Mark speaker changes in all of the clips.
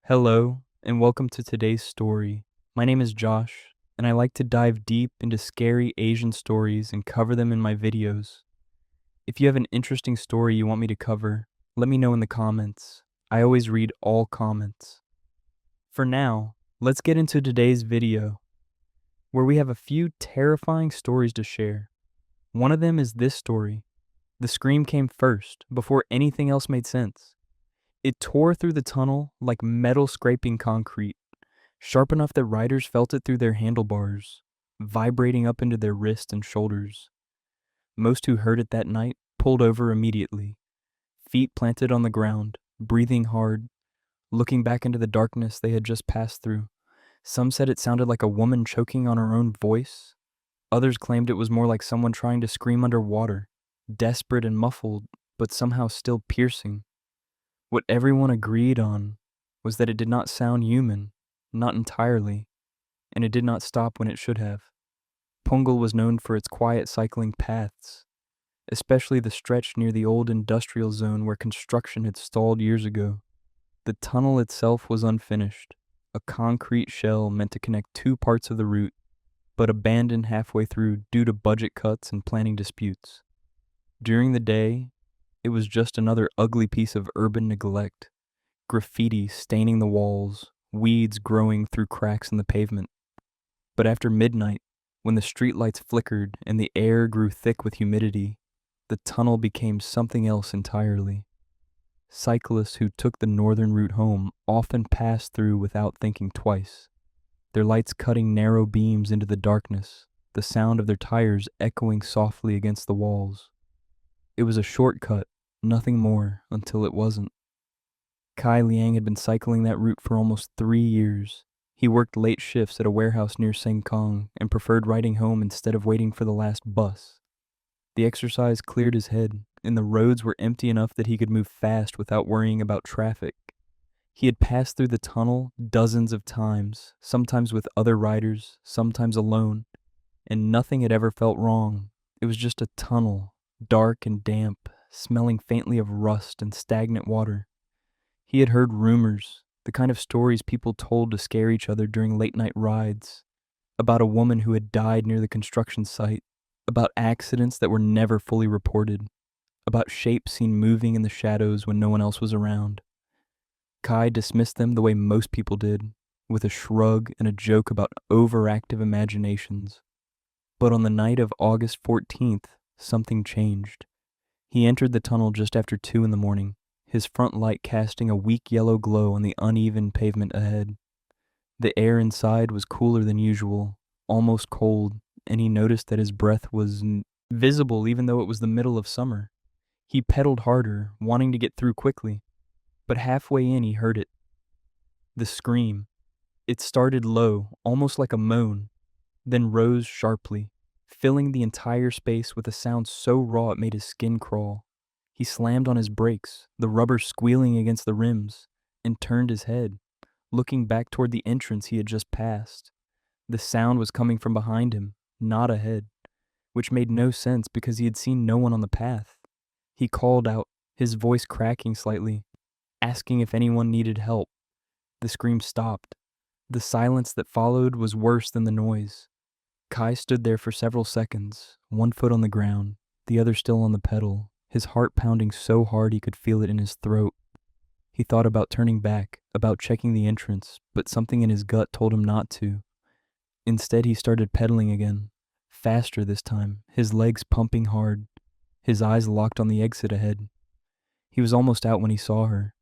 Speaker 1: Hello, and welcome to today's story. My name is Josh, and I like to dive deep into scary Asian stories and cover them in my videos. If you have an interesting story you want me to cover, let me know in the comments. I always read all comments. For now, let's get into today's video, where we have a few terrifying stories to share. One of them is this story. The scream came first, before anything else made sense. It tore through the tunnel like metal scraping concrete, sharp enough that riders felt it through their handlebars, vibrating up into their wrists and shoulders. Most who heard it that night pulled over immediately, feet planted on the ground, breathing hard, looking back into the darkness they had just passed through. Some said it sounded like a woman choking on her own voice. Others claimed it was more like someone trying to scream underwater, desperate and muffled, but somehow still piercing. What everyone agreed on was that it did not sound human, not entirely, and it did not stop when it should have. Punggol was known for its quiet cycling paths, especially the stretch near the old industrial zone where construction had stalled years ago. The tunnel itself was unfinished, a concrete shell meant to connect two parts of the route, but abandoned halfway through due to budget cuts and planning disputes. During the day, it was just another ugly piece of urban neglect, graffiti staining the walls, weeds growing through cracks in the pavement. But after midnight, when the streetlights flickered and the air grew thick with humidity, the tunnel became something else entirely. Cyclists who took the northern route home often passed through without thinking twice, their lights cutting narrow beams into the darkness, the sound of their tires echoing softly against the walls. It was a shortcut, nothing more, until it wasn't. Kai Liang had been cycling that route for almost 3 years. He worked late shifts at a warehouse near Sengkang and preferred riding home instead of waiting for the last bus. The exercise cleared his head, and the roads were empty enough that he could move fast without worrying about traffic. He had passed through the tunnel dozens of times, sometimes with other riders, sometimes alone, and nothing had ever felt wrong. It was just a tunnel, dark and damp, smelling faintly of rust and stagnant water. He had heard rumors, the kind of stories people told to scare each other during late-night rides, about a woman who had died near the construction site, about accidents that were never fully reported, about shapes seen moving in the shadows when no one else was around. Kai dismissed them the way most people did, with a shrug and a joke about overactive imaginations. But on the night of August 14th, something changed. He entered the tunnel just after 2 in the morning, his front light casting a weak yellow glow on the uneven pavement ahead. The air inside was cooler than usual, almost cold, and he noticed that his breath was visible even though it was the middle of summer. He pedaled harder, wanting to get through quickly, but halfway in he heard it. The scream. It started low, almost like a moan, then rose sharply, filling the entire space with a sound so raw it made his skin crawl. He slammed on his brakes, the rubber squealing against the rims, and turned his head, looking back toward the entrance he had just passed. The sound was coming from behind him, not ahead, which made no sense because he had seen no one on the path. He called out, his voice cracking slightly, asking if anyone needed help. The scream stopped. The silence that followed was worse than the noise. Kai stood there for several seconds, one foot on the ground, the other still on the pedal, his heart pounding so hard he could feel it in his throat. He thought about turning back, about checking the entrance, but something in his gut told him not to. Instead, he started pedaling again, faster this time, his legs pumping hard, his eyes locked on the exit ahead. He was almost out when he saw her.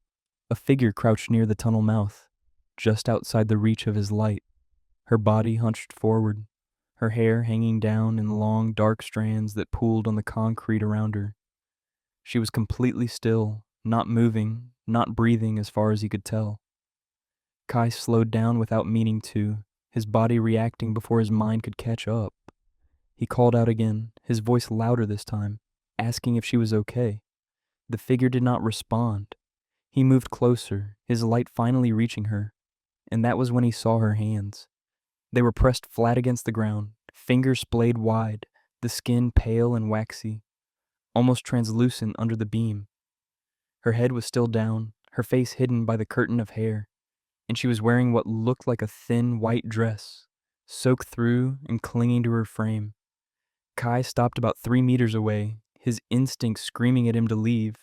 Speaker 1: A figure crouched near the tunnel mouth, just outside the reach of his light, her body hunched forward, her hair hanging down in long, dark strands that pooled on the concrete around her. She was completely still, not moving, not breathing as far as he could tell. Kai slowed down without meaning to, his body reacting before his mind could catch up. He called out again, his voice louder this time, asking if she was okay. The figure did not respond. He moved closer, his light finally reaching her, and that was when he saw her hands. They were pressed flat against the ground, fingers splayed wide, the skin pale and waxy, almost translucent under the beam. Her head was still down, her face hidden by the curtain of hair. and she was wearing what looked like a thin white dress, soaked through and clinging to her frame. Kai stopped about 3 meters away, his instincts screaming at him to leave,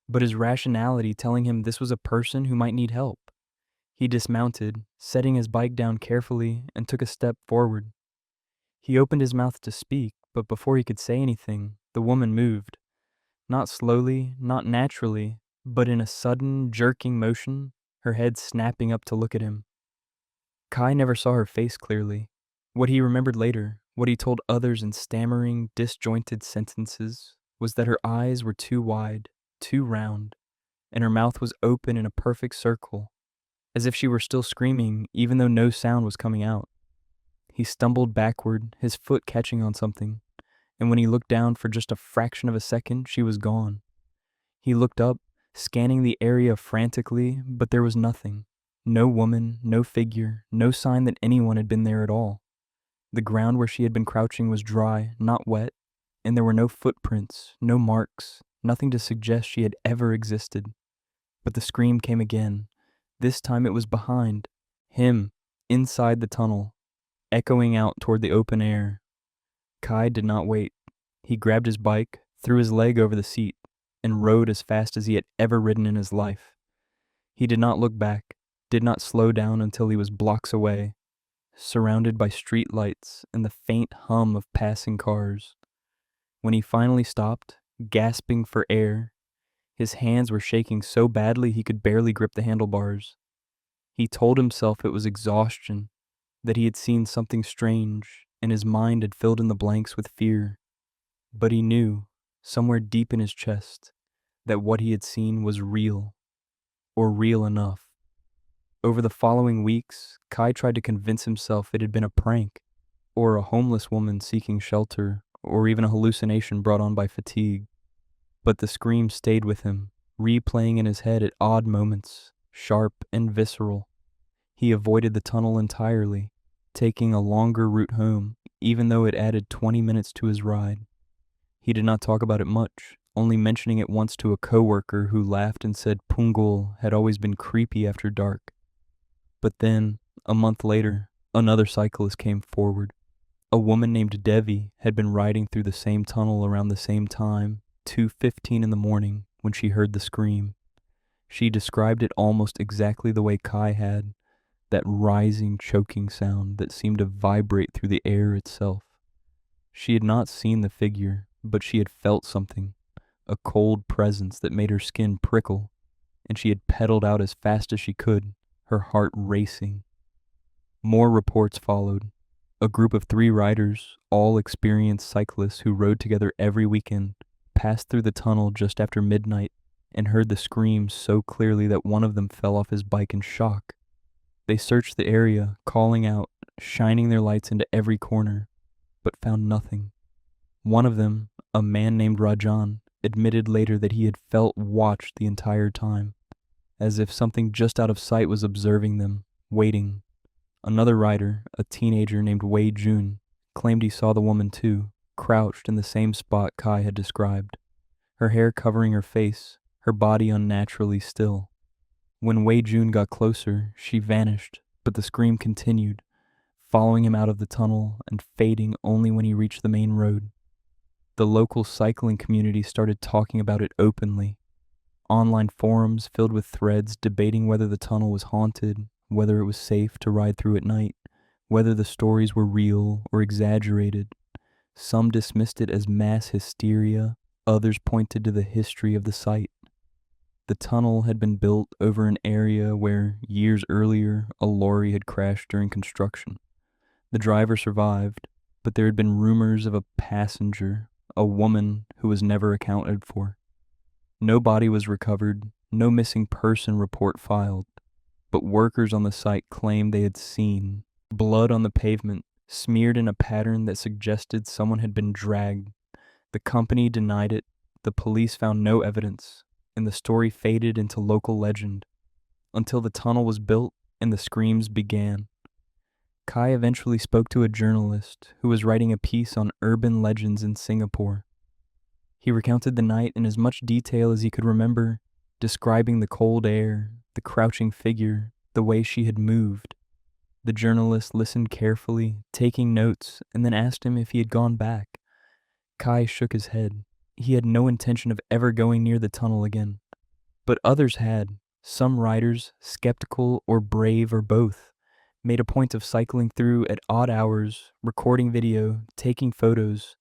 Speaker 1: but his rationality telling him this was a person who might need help. He dismounted, setting his bike down carefully, and took a step forward. He opened his mouth to speak, but before he could say anything, the woman moved. Not slowly, not naturally, but in a sudden, jerking motion, her head snapping up to look at him. Kai never saw her face clearly. What he remembered later, what he told others in stammering, disjointed sentences, was that her eyes were too wide, too round, and her mouth was open in a perfect circle, as if she were still screaming even though no sound was coming out. He stumbled backward, his foot catching on something, and when he looked down for just a fraction of a second, she was gone. He looked up, scanning the area frantically, but there was nothing. No woman, no figure, no sign that anyone had been there at all. The ground where she had been crouching was dry, not wet, and there were no footprints, no marks, nothing to suggest she had ever existed. But the scream came again. This time it was behind him, inside the tunnel, echoing out toward the open air. Kai did not wait. He grabbed his bike, threw his leg over the seat, and rode as fast as he had ever ridden in his life. He did not look back, did not slow down until he was blocks away, surrounded by street lights and the faint hum of passing cars. When he finally stopped, gasping for air, his hands were shaking so badly he could barely grip the handlebars. He told himself it was exhaustion, that he had seen something strange, and his mind had filled in the blanks with fear. But he knew, somewhere deep in his chest, that what he had seen was real, or real enough. Over the following weeks, Kai tried to convince himself it had been a prank, or a homeless woman seeking shelter, or even a hallucination brought on by fatigue. But the scream stayed with him, replaying in his head at odd moments, sharp and visceral. He avoided the tunnel entirely, taking a longer route home, even though it added 20 minutes to his ride. He did not talk about it much, only mentioning it once to a coworker who laughed and said Punggol had always been creepy after dark. But then, a month later, another cyclist came forward. A woman named Devi had been riding through the same tunnel around the same time, 2:15 in the morning, when she heard the scream. She described it almost exactly the way Kai had, that rising, choking sound that seemed to vibrate through the air itself. She had not seen the figure, but she had felt something, a cold presence that made her skin prickle, and she had pedaled out as fast as she could, her heart racing. More reports followed. A group of 3 riders, all experienced cyclists who rode together every weekend, passed through the tunnel just after midnight and heard the screams so clearly that one of them fell off his bike in shock. They searched the area, calling out, shining their lights into every corner, but found nothing. One of them, a man named Rajan, admitted later that he had felt watched the entire time, as if something just out of sight was observing them, waiting. Another rider, a teenager named Wei Jun, claimed he saw the woman too, crouched in the same spot Kai had described, her hair covering her face, her body unnaturally still. When Wei Jun got closer, she vanished, but the scream continued, following him out of the tunnel and fading only when he reached the main road. The local cycling community started talking about it openly. Online forums filled with threads debating whether the tunnel was haunted, whether it was safe to ride through at night, whether the stories were real or exaggerated. Some dismissed it as mass hysteria, others pointed to the history of the site. The tunnel had been built over an area where, years earlier, a lorry had crashed during construction. The driver survived, but there had been rumors of a passenger, a woman who was never accounted for. No body was recovered, no missing person report filed, but workers on the site claimed they had seen blood on the pavement, smeared in a pattern that suggested someone had been dragged. The company denied it, the police found no evidence, and the story faded into local legend, until the tunnel was built and the screams began. Kai eventually spoke to a journalist who was writing a piece on urban legends in Singapore. He recounted the night in as much detail as he could remember, describing the cold air, the crouching figure, the way she had moved. The journalist listened carefully, taking notes, and then asked him if he had gone back. Kai shook his head. He had no intention of ever going near the tunnel again. But others had. Some riders, skeptical or brave or both, made a point of cycling through at odd hours, recording video, taking photos,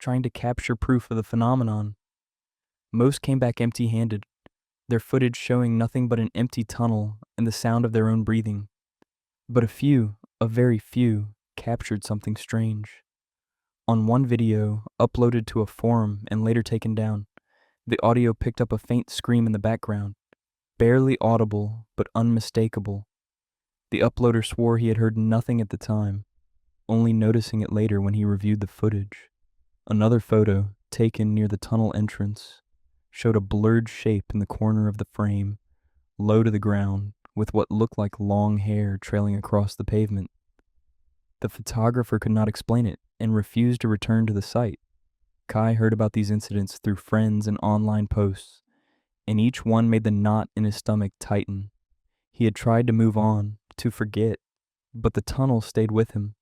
Speaker 1: trying to capture proof of the phenomenon. Most came back empty-handed, their footage showing nothing but an empty tunnel and the sound of their own breathing. But a very few, captured something strange. On one video, uploaded to a forum and later taken down, the audio picked up a faint scream in the background, barely audible but unmistakable. The uploader swore he had heard nothing at the time, only noticing it later when he reviewed the footage. Another photo, taken near the tunnel entrance, showed a blurred shape in the corner of the frame, low to the ground, with what looked like long hair trailing across the pavement. The photographer could not explain it and refused to return to the site. Kai heard about these incidents through friends and online posts, and each one made the knot in his stomach tighten. He had tried to move on, to forget, but the tunnel stayed with him.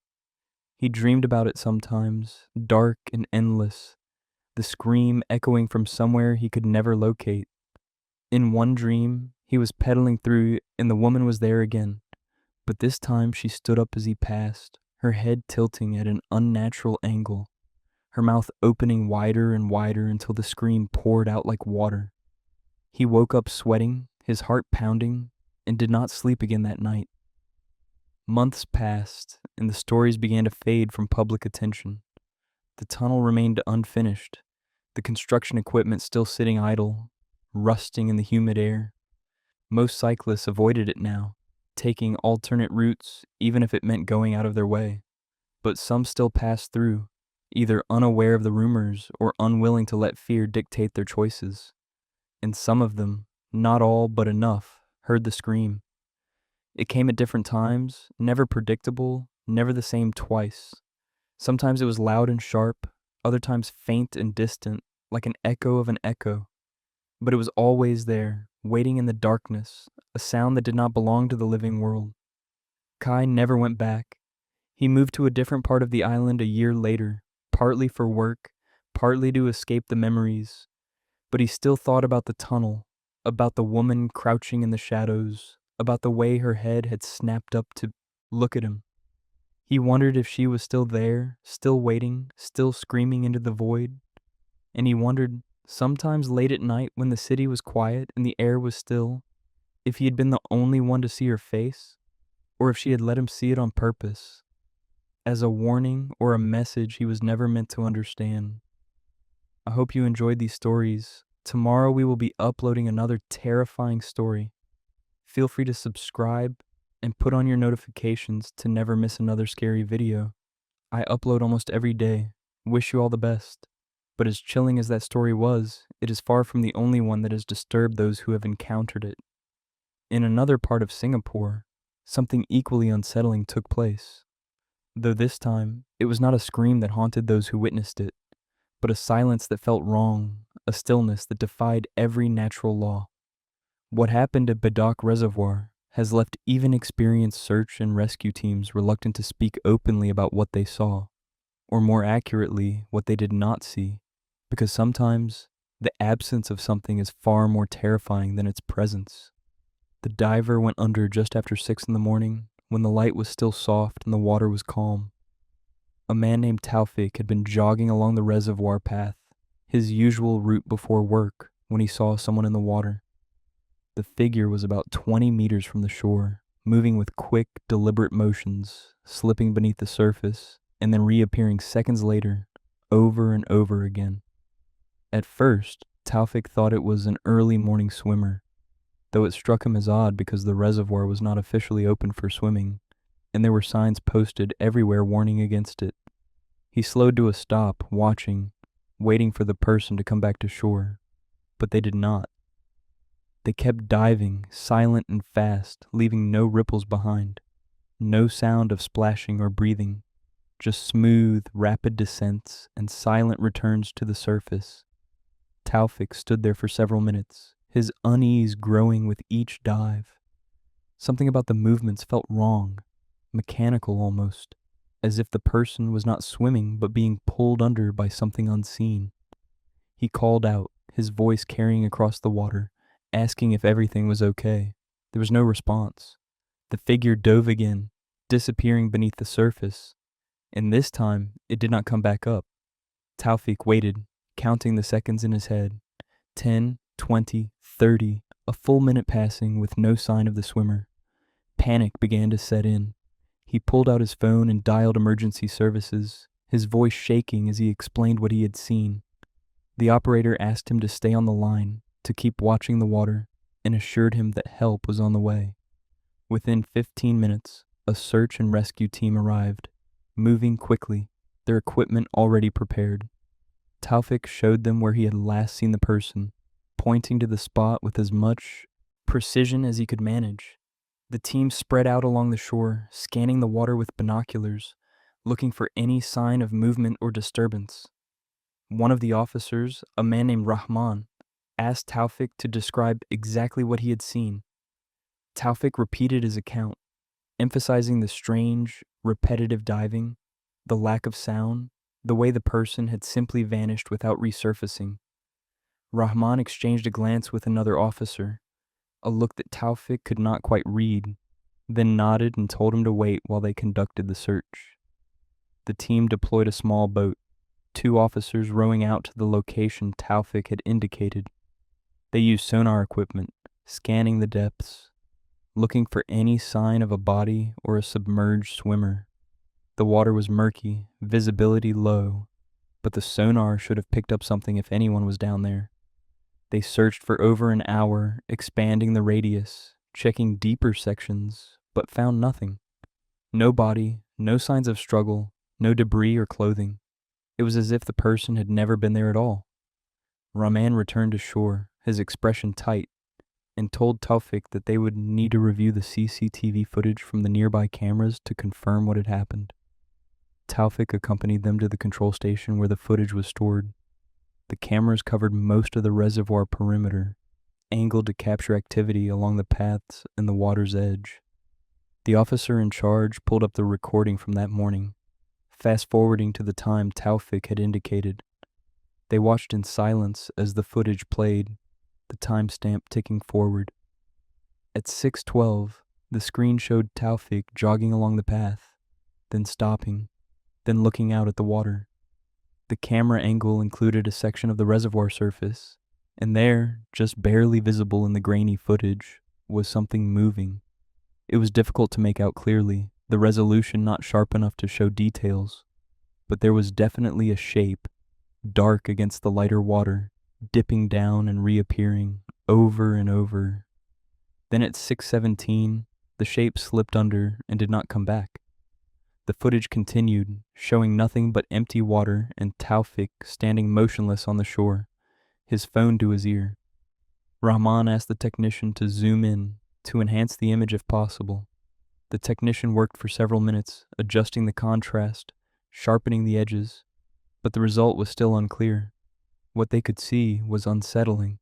Speaker 1: He dreamed about it sometimes, dark and endless, the scream echoing from somewhere he could never locate. In one dream, he was pedaling through and the woman was there again, but this time she stood up as he passed, her head tilting at an unnatural angle, her mouth opening wider and wider until the scream poured out like water. He woke up sweating, his heart pounding, and did not sleep again that night. Months passed, and the stories began to fade from public attention. The tunnel remained unfinished, the construction equipment still sitting idle, rusting in the humid air. Most cyclists avoided it now, taking alternate routes even if it meant going out of their way. But some still passed through, either unaware of the rumors or unwilling to let fear dictate their choices. And some of them, not all but enough, heard the scream. It came at different times, never predictable, never the same twice. Sometimes it was loud and sharp, other times faint and distant, like an echo of an echo. But it was always there, waiting in the darkness, a sound that did not belong to the living world. Kai never went back. He moved to a different part of the island a year later, partly for work, partly to escape the memories. But he still thought about the tunnel, about the woman crouching in the shadows, about the way her head had snapped up to look at him. He wondered if she was still there, still waiting, still screaming into the void. And he wondered, sometimes late at night when the city was quiet and the air was still, if he had been the only one to see her face, or if she had let him see it on purpose, as a warning or a message he was never meant to understand. I hope you enjoyed these stories. Tomorrow we will be uploading another terrifying story. Feel free to subscribe and put on your notifications to never miss another scary video. I upload almost every day. Wish you all the best. But as chilling as that story was, it is far from the only one that has disturbed those who have encountered it. In another part of Singapore, something equally unsettling took place. Though this time, it was not a scream that haunted those who witnessed it, but a silence that felt wrong, a stillness that defied every natural law. What happened at Badak Reservoir has left even experienced search and rescue teams reluctant to speak openly about what they saw, or more accurately, what they did not see, because sometimes the absence of something is far more terrifying than its presence. The diver went under just after 6 a.m, when the light was still soft and the water was calm. A man named Taufik had been jogging along the reservoir path, his usual route before work, when he saw someone in the water. The figure was about 20 meters from the shore, moving with quick, deliberate motions, slipping beneath the surface, and then reappearing seconds later, over and over again. At first, Taufik thought it was an early morning swimmer, though it struck him as odd because the reservoir was not officially open for swimming, and there were signs posted everywhere warning against it. He slowed to a stop, watching, waiting for the person to come back to shore, but they did not. They kept diving, silent and fast, leaving no ripples behind, no sound of splashing or breathing, just smooth, rapid descents and silent returns to the surface. Taufik stood there for several minutes, his unease growing with each dive. Something about the movements felt wrong, mechanical almost, as if the person was not swimming but being pulled under by something unseen. He called out, his voice carrying across the water, asking if everything was okay. There was no response. The figure dove again, disappearing beneath the surface, and this time it did not come back up. Taufik waited, counting the seconds in his head. 10, 20, 30, a full minute passing with no sign of the swimmer. Panic began to set in. He pulled out his phone and dialed emergency services, his voice shaking as he explained what he had seen. The operator asked him to stay on the line, to keep watching the water, and assured him that help was on the way. Within 15 minutes, a search and rescue team arrived, moving quickly, their equipment already prepared. Taufik showed them where he had last seen the person, pointing to the spot with as much precision as he could manage. The team spread out along the shore, scanning the water with binoculars, looking for any sign of movement or disturbance. One of the officers, a man named Rahman, asked Taufik to describe exactly what he had seen. Taufik repeated his account, emphasizing the strange, repetitive diving, the lack of sound, the way the person had simply vanished without resurfacing. Rahman exchanged a glance with another officer, a look that Taufik could not quite read, then nodded and told him to wait while they conducted the search. The team deployed a small boat, 2 officers rowing out to the location Taufik had indicated. They used sonar equipment, scanning the depths, looking for any sign of a body or a submerged swimmer. The water was murky, visibility low, but the sonar should have picked up something if anyone was down there. They searched for over an hour, expanding the radius, checking deeper sections, but found nothing. No body, no signs of struggle, no debris or clothing. It was as if the person had never been there at all. Rahman returned to shore, his expression tight, and told Taufik that they would need to review the CCTV footage from the nearby cameras to confirm what had happened. Taufik accompanied them to the control station where the footage was stored. The cameras covered most of the reservoir perimeter, angled to capture activity along the paths and the water's edge. The officer in charge pulled up the recording from that morning, fast-forwarding to the time Taufik had indicated. They watched in silence as the footage played, the timestamp ticking forward. At 6:12, the screen showed Taufik jogging along the path, then stopping, then looking out at the water. The camera angle included a section of the reservoir surface, and there, just barely visible in the grainy footage, was something moving. It was difficult to make out clearly, the resolution not sharp enough to show details, but there was definitely a shape, dark against the lighter water, dipping down and reappearing over and over. Then at 6:17, the shape slipped under and did not come back. The footage continued, showing nothing but empty water and Taufik standing motionless on the shore, his phone to his ear. Rahman asked the technician to zoom in, to enhance the image if possible. The technician worked for several minutes, adjusting the contrast, sharpening the edges, but the result was still unclear. What they could see was unsettling.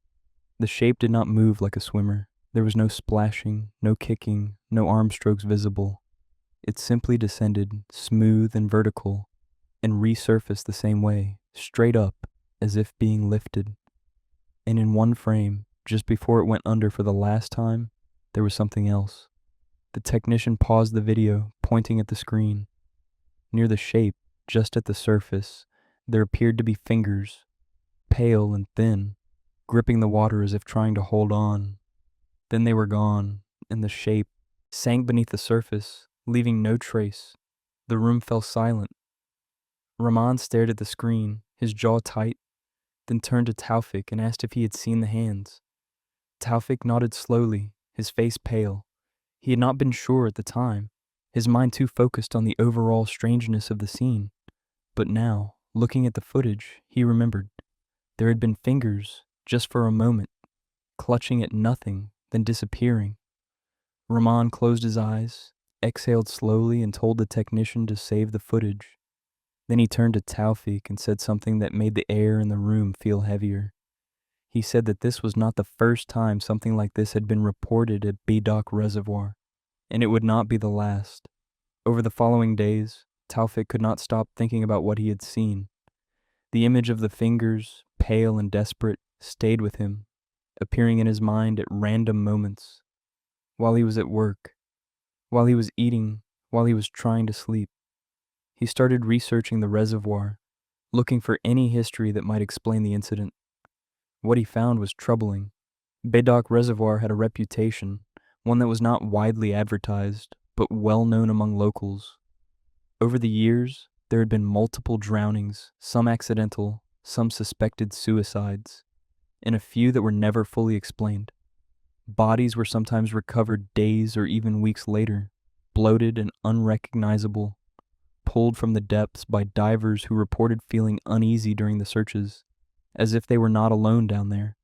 Speaker 1: The shape did not move like a swimmer. There was no splashing, no kicking, no arm strokes visible. It simply descended, smooth and vertical, and resurfaced the same way, straight up, as if being lifted. And in one frame, just before it went under for the last time, there was something else. The technician paused the video, pointing at the screen. Near the shape, just at the surface, there appeared to be fingers, pale and thin, gripping the water as if trying to hold on. Then they were gone, and the shape sank beneath the surface, leaving no trace. The room fell silent. Rahman stared at the screen, his jaw tight, then turned to Taufik and asked if he had seen the hands. Taufik nodded slowly, his face pale. He had not been sure at the time, his mind too focused on the overall strangeness of the scene. But now, looking at the footage, he remembered. There had been fingers, just for a moment, clutching at nothing, then disappearing. Rahman closed his eyes, exhaled slowly and told the technician to save the footage. Then he turned to Taufik and said something that made the air in the room feel heavier. He said that this was not the first time something like this had been reported at Bedock Reservoir. and it would not be the last. Over the following days, Taufik could not stop thinking about what he had seen. The image of the fingers, pale and desperate, stayed with him, appearing in his mind at random moments. While he was at work, while he was eating, while he was trying to sleep. He started researching the reservoir, looking for any history that might explain the incident. What he found was troubling. Bedok Reservoir had a reputation, one that was not widely advertised, but well known among locals. Over the years, there had been multiple drownings, some accidental, some suspected suicides, and a few that were never fully explained. Bodies were sometimes recovered days or even weeks later, bloated and unrecognizable, pulled from the depths by divers who reported feeling uneasy during the searches, as if they were not alone down there.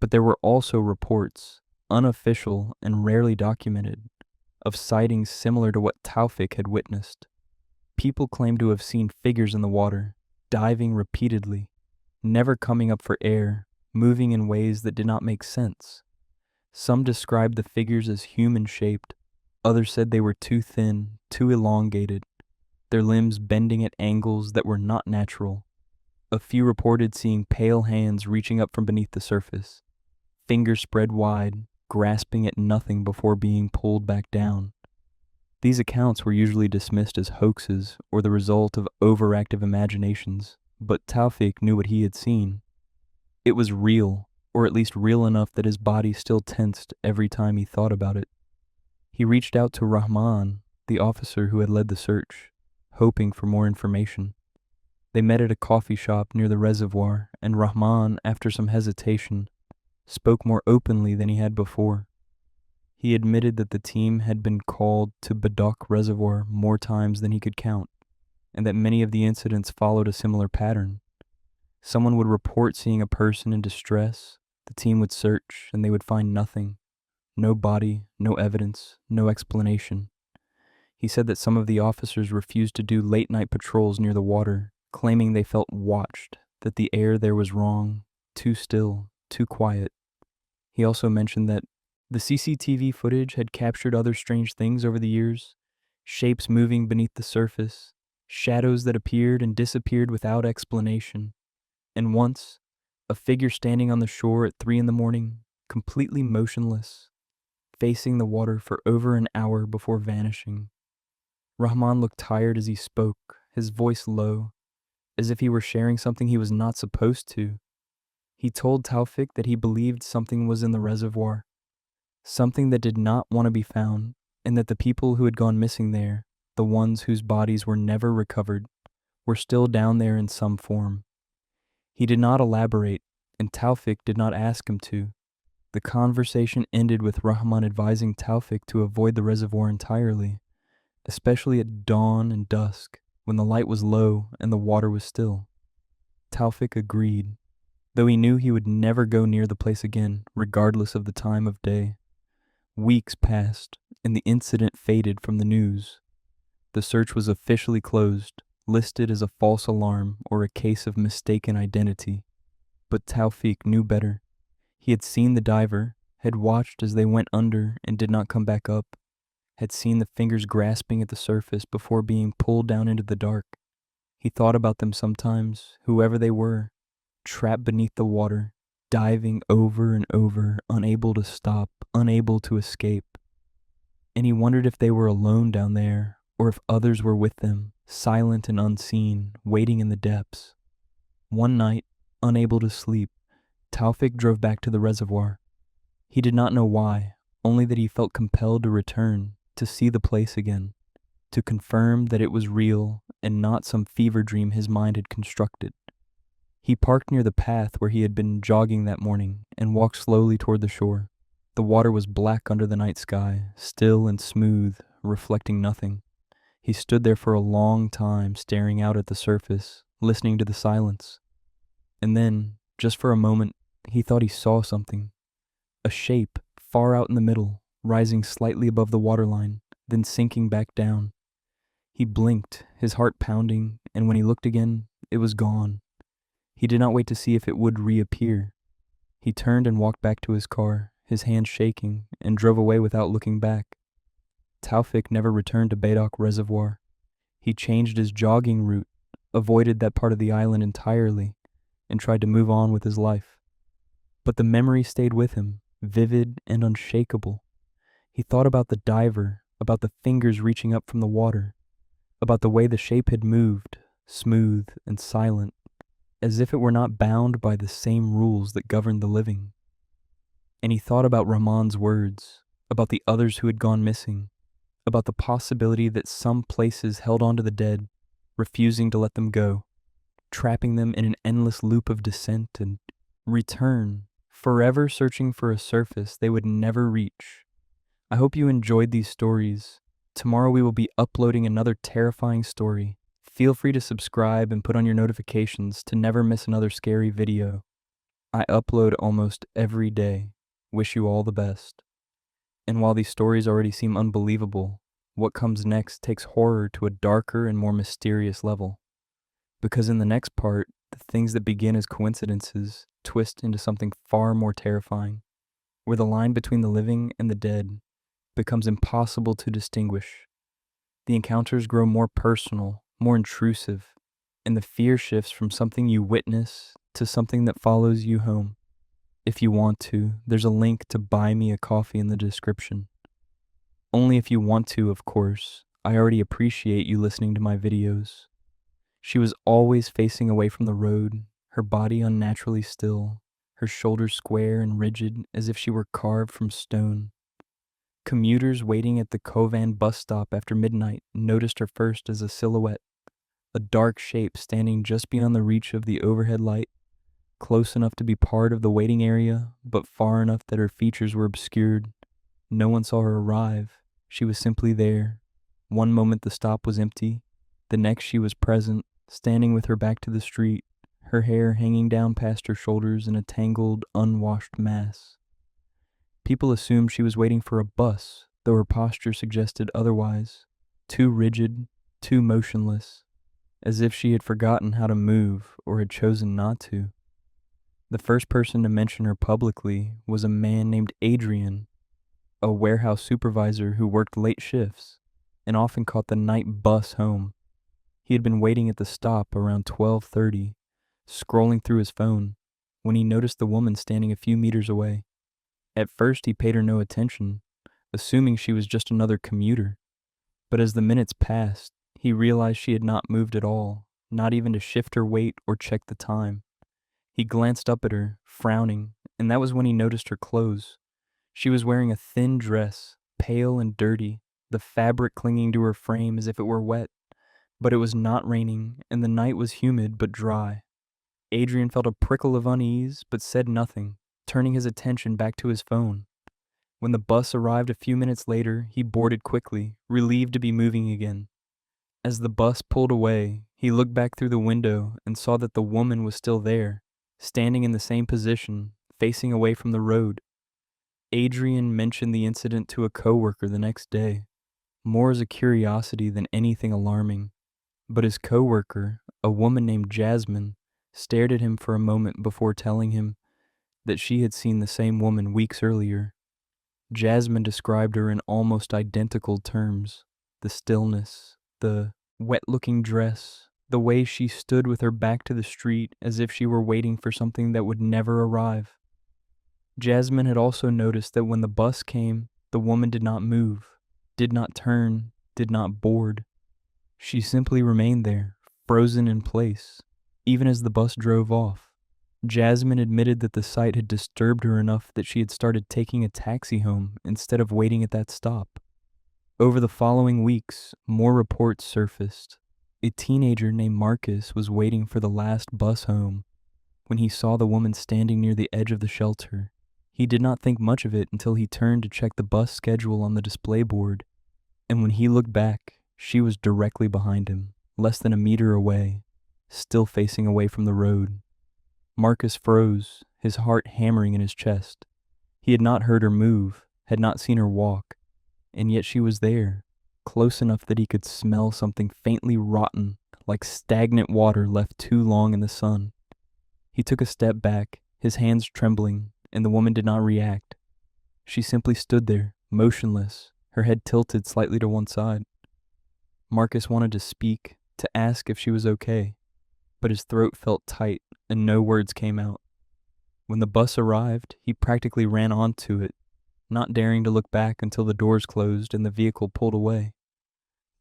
Speaker 1: But there were also reports, unofficial and rarely documented, of sightings similar to what Taufik had witnessed. People claimed to have seen figures in the water, diving repeatedly, never coming up for air, moving in ways that did not make sense. Some described the figures as human-shaped, others said they were too thin, too elongated, their limbs bending at angles that were not natural. A few reported seeing pale hands reaching up from beneath the surface, fingers spread wide, grasping at nothing before being pulled back down. These accounts were usually dismissed as hoaxes or the result of overactive imaginations, but Taufik knew what he had seen. It was real, or at least real enough that his body still tensed every time he thought about it. He reached out to Rahman, the officer who had led the search, hoping for more information. They met at a coffee shop near the reservoir, and Rahman, after some hesitation, spoke more openly than he had before. He admitted that the team had been called to Bedok Reservoir more times than he could count, and that many of the incidents followed a similar pattern. Someone would report seeing a person in distress, the team would search, and they would find nothing. No body, no evidence, no explanation. He said that some of the officers refused to do late-night patrols near the water, claiming they felt watched, that the air there was wrong, too still, too quiet. He also mentioned that the CCTV footage had captured other strange things over the years, shapes moving beneath the surface, shadows that appeared and disappeared without explanation, and once, a figure standing on the shore at 3 a.m, completely motionless, facing the water for over an hour before vanishing. Rahman looked tired as he spoke, his voice low, as if he were sharing something he was not supposed to. He told Taufik that he believed something was in the reservoir, something that did not want to be found, and that the people who had gone missing there, the ones whose bodies were never recovered, were still down there in some form. He did not elaborate, and Taufik did not ask him to. The conversation ended with Rahman advising Taufik to avoid the reservoir entirely, especially at dawn and dusk, when the light was low and the water was still. Taufik agreed, though he knew he would never go near the place again, regardless of the time of day. Weeks passed, and the incident faded from the news. The search was officially closed, listed as a false alarm or a case of mistaken identity. But Taufik knew better. He had seen the diver, had watched as they went under and did not come back up, had seen the fingers grasping at the surface before being pulled down into the dark. He thought about them sometimes, whoever they were, trapped beneath the water, diving over and over, unable to stop, unable to escape. And he wondered if they were alone down there, or if others were with them, silent and unseen, waiting in the depths. One night, unable to sleep, Taufik drove back to the reservoir. He did not know why, only that he felt compelled to return, to see the place again, to confirm that it was real and not some fever dream his mind had constructed. He parked near the path where he had been jogging that morning and walked slowly toward the shore. The water was black under the night sky, still and smooth, reflecting nothing. He stood there for a long time, staring out at the surface, listening to the silence. And then, just for a moment, he thought he saw something. A shape, far out in the middle, rising slightly above the waterline, then sinking back down. He blinked, his heart pounding, and when he looked again, it was gone. He did not wait to see if it would reappear. He turned and walked back to his car, his hands shaking, and drove away without looking back. Taufik never returned to Beidok Reservoir. He changed his jogging route, avoided that part of the island entirely, and tried to move on with his life. But the memory stayed with him, vivid and unshakable. He thought about the diver, about the fingers reaching up from the water, about the way the shape had moved, smooth and silent, as if it were not bound by the same rules that governed the living. And he thought about Rahman's words, about the others who had gone missing, about the possibility that some places held on to the dead, refusing to let them go, trapping them in an endless loop of descent and return, forever searching for a surface they would never reach. I hope you enjoyed these stories. Tomorrow we will be uploading another terrifying story. Feel free to subscribe and put on your notifications to never miss another scary video. I upload almost every day. Wish you all the best. And while these stories already seem unbelievable, what comes next takes horror to a darker and more mysterious level. Because in the next part, the things that begin as coincidences twist into something far more terrifying, where the line between the living and the dead becomes impossible to distinguish. The encounters grow more personal, more intrusive, and the fear shifts from something you witness to something that follows you home. If you want to, there's a link to buy me a coffee in the description. Only if you want to, of course. I already appreciate you listening to my videos. She was always facing away from the road, her body unnaturally still, her shoulders square and rigid as if she were carved from stone. Commuters waiting at the Kovan bus stop after midnight noticed her first as a silhouette, a dark shape standing just beyond the reach of the overhead light, close enough to be part of the waiting area, but far enough that her features were obscured. No one saw her arrive. She was simply there. One moment the stop was empty, the next she was present, standing with her back to the street, her hair hanging down past her shoulders in a tangled, unwashed mass. People assumed she was waiting for a bus, though her posture suggested otherwise, too rigid, too motionless, as if she had forgotten how to move or had chosen not to. The first person to mention her publicly was a man named Adrian, a warehouse supervisor who worked late shifts and often caught the night bus home. He had been waiting at the stop around 12:30, scrolling through his phone, when he noticed the woman standing a few meters away. At first he paid her no attention, assuming she was just another commuter. But as the minutes passed, he realized she had not moved at all, not even to shift her weight or check the time. He glanced up at her, frowning, and that was when he noticed her clothes. She was wearing a thin dress, pale and dirty, the fabric clinging to her frame as if it were wet. But it was not raining, and the night was humid but dry. Adrian felt a prickle of unease, but said nothing, turning his attention back to his phone. When the bus arrived a few minutes later, he boarded quickly, relieved to be moving again. As the bus pulled away, he looked back through the window and saw that the woman was still there, standing in the same position, facing away from the road. Adrian mentioned the incident to a coworker the next day, more as a curiosity than anything alarming. But his coworker, a woman named Jasmine, stared at him for a moment before telling him that she had seen the same woman weeks earlier. Jasmine described her in almost identical terms: the stillness, the wet-looking dress, the way she stood with her back to the street as if she were waiting for something that would never arrive. Jasmine had also noticed that when the bus came, the woman did not move, did not turn, did not board. She simply remained there, frozen in place, even as the bus drove off. Jasmine admitted that the sight had disturbed her enough that she had started taking a taxi home instead of waiting at that stop. Over the following weeks, more reports surfaced. A teenager named Marcus was waiting for the last bus home when he saw the woman standing near the edge of the shelter. He did not think much of it until he turned to check the bus schedule on the display board, and when he looked back, she was directly behind him, less than a meter away, still facing away from the road. Marcus froze, his heart hammering in his chest. He had not heard her move, had not seen her walk, and yet she was there, close enough that he could smell something faintly rotten, like stagnant water left too long in the sun. He took a step back, his hands trembling, and the woman did not react. She simply stood there, motionless, her head tilted slightly to one side. Marcus wanted to speak, to ask if she was okay, but his throat felt tight and no words came out. When the bus arrived, he practically ran onto it, not daring to look back until the doors closed and the vehicle pulled away.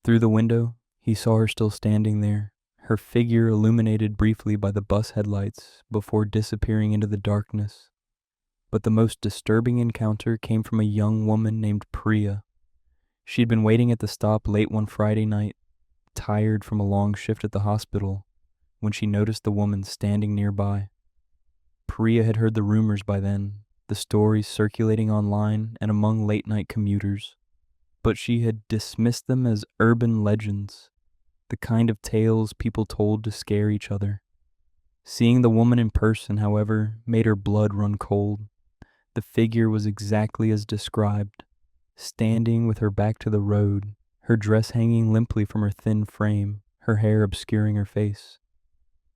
Speaker 1: Through the window, he saw her still standing there, her figure illuminated briefly by the bus headlights before disappearing into the darkness. But the most disturbing encounter came from a young woman named Priya. She'd been waiting at the stop late one Friday night, tired from a long shift at the hospital, when she noticed the woman standing nearby. Priya had heard the rumors by then, the stories circulating online and among late-night commuters, but she had dismissed them as urban legends, the kind of tales people told to scare each other. Seeing the woman in person, however, made her blood run cold. The figure was exactly as described, standing with her back to the road, her dress hanging limply from her thin frame, her hair obscuring her face.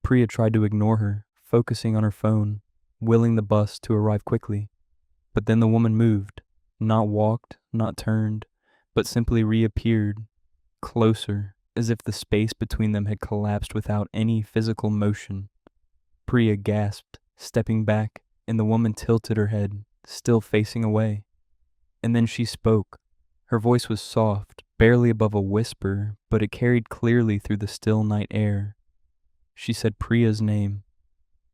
Speaker 1: Priya tried to ignore her, focusing on her phone, willing the bus to arrive quickly. But then the woman moved, not walked, not turned, but simply reappeared, closer, as if the space between them had collapsed without any physical motion. Priya gasped, stepping back, and the woman tilted her head, still facing away. And then she spoke. Her voice was soft, barely above a whisper, but it carried clearly through the still night air. She said Priya's name.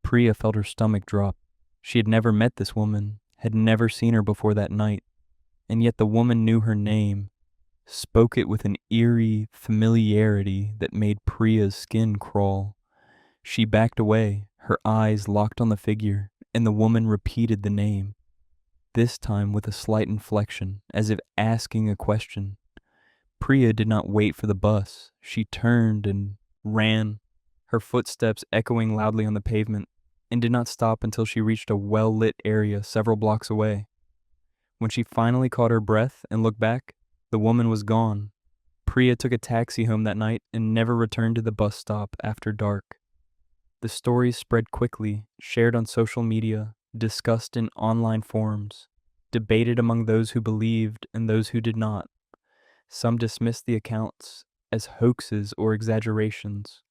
Speaker 1: Priya felt her stomach drop. She had never met this woman, had never seen her before that night, and yet the woman knew her name, spoke it with an eerie familiarity that made Priya's skin crawl. She backed away, her eyes locked on the figure, and the woman repeated the name, this time with a slight inflection, as if asking a question. Priya did not wait for the bus. She turned and ran, her footsteps echoing loudly on the pavement, and did not stop until she reached a well-lit area several blocks away. When she finally caught her breath and looked back, the woman was gone. Priya took a taxi home that night and never returned to the bus stop after dark. The stories spread quickly, shared on social media, discussed in online forums, debated among those who believed and those who did not. Some dismissed the accounts as hoaxes or exaggerations,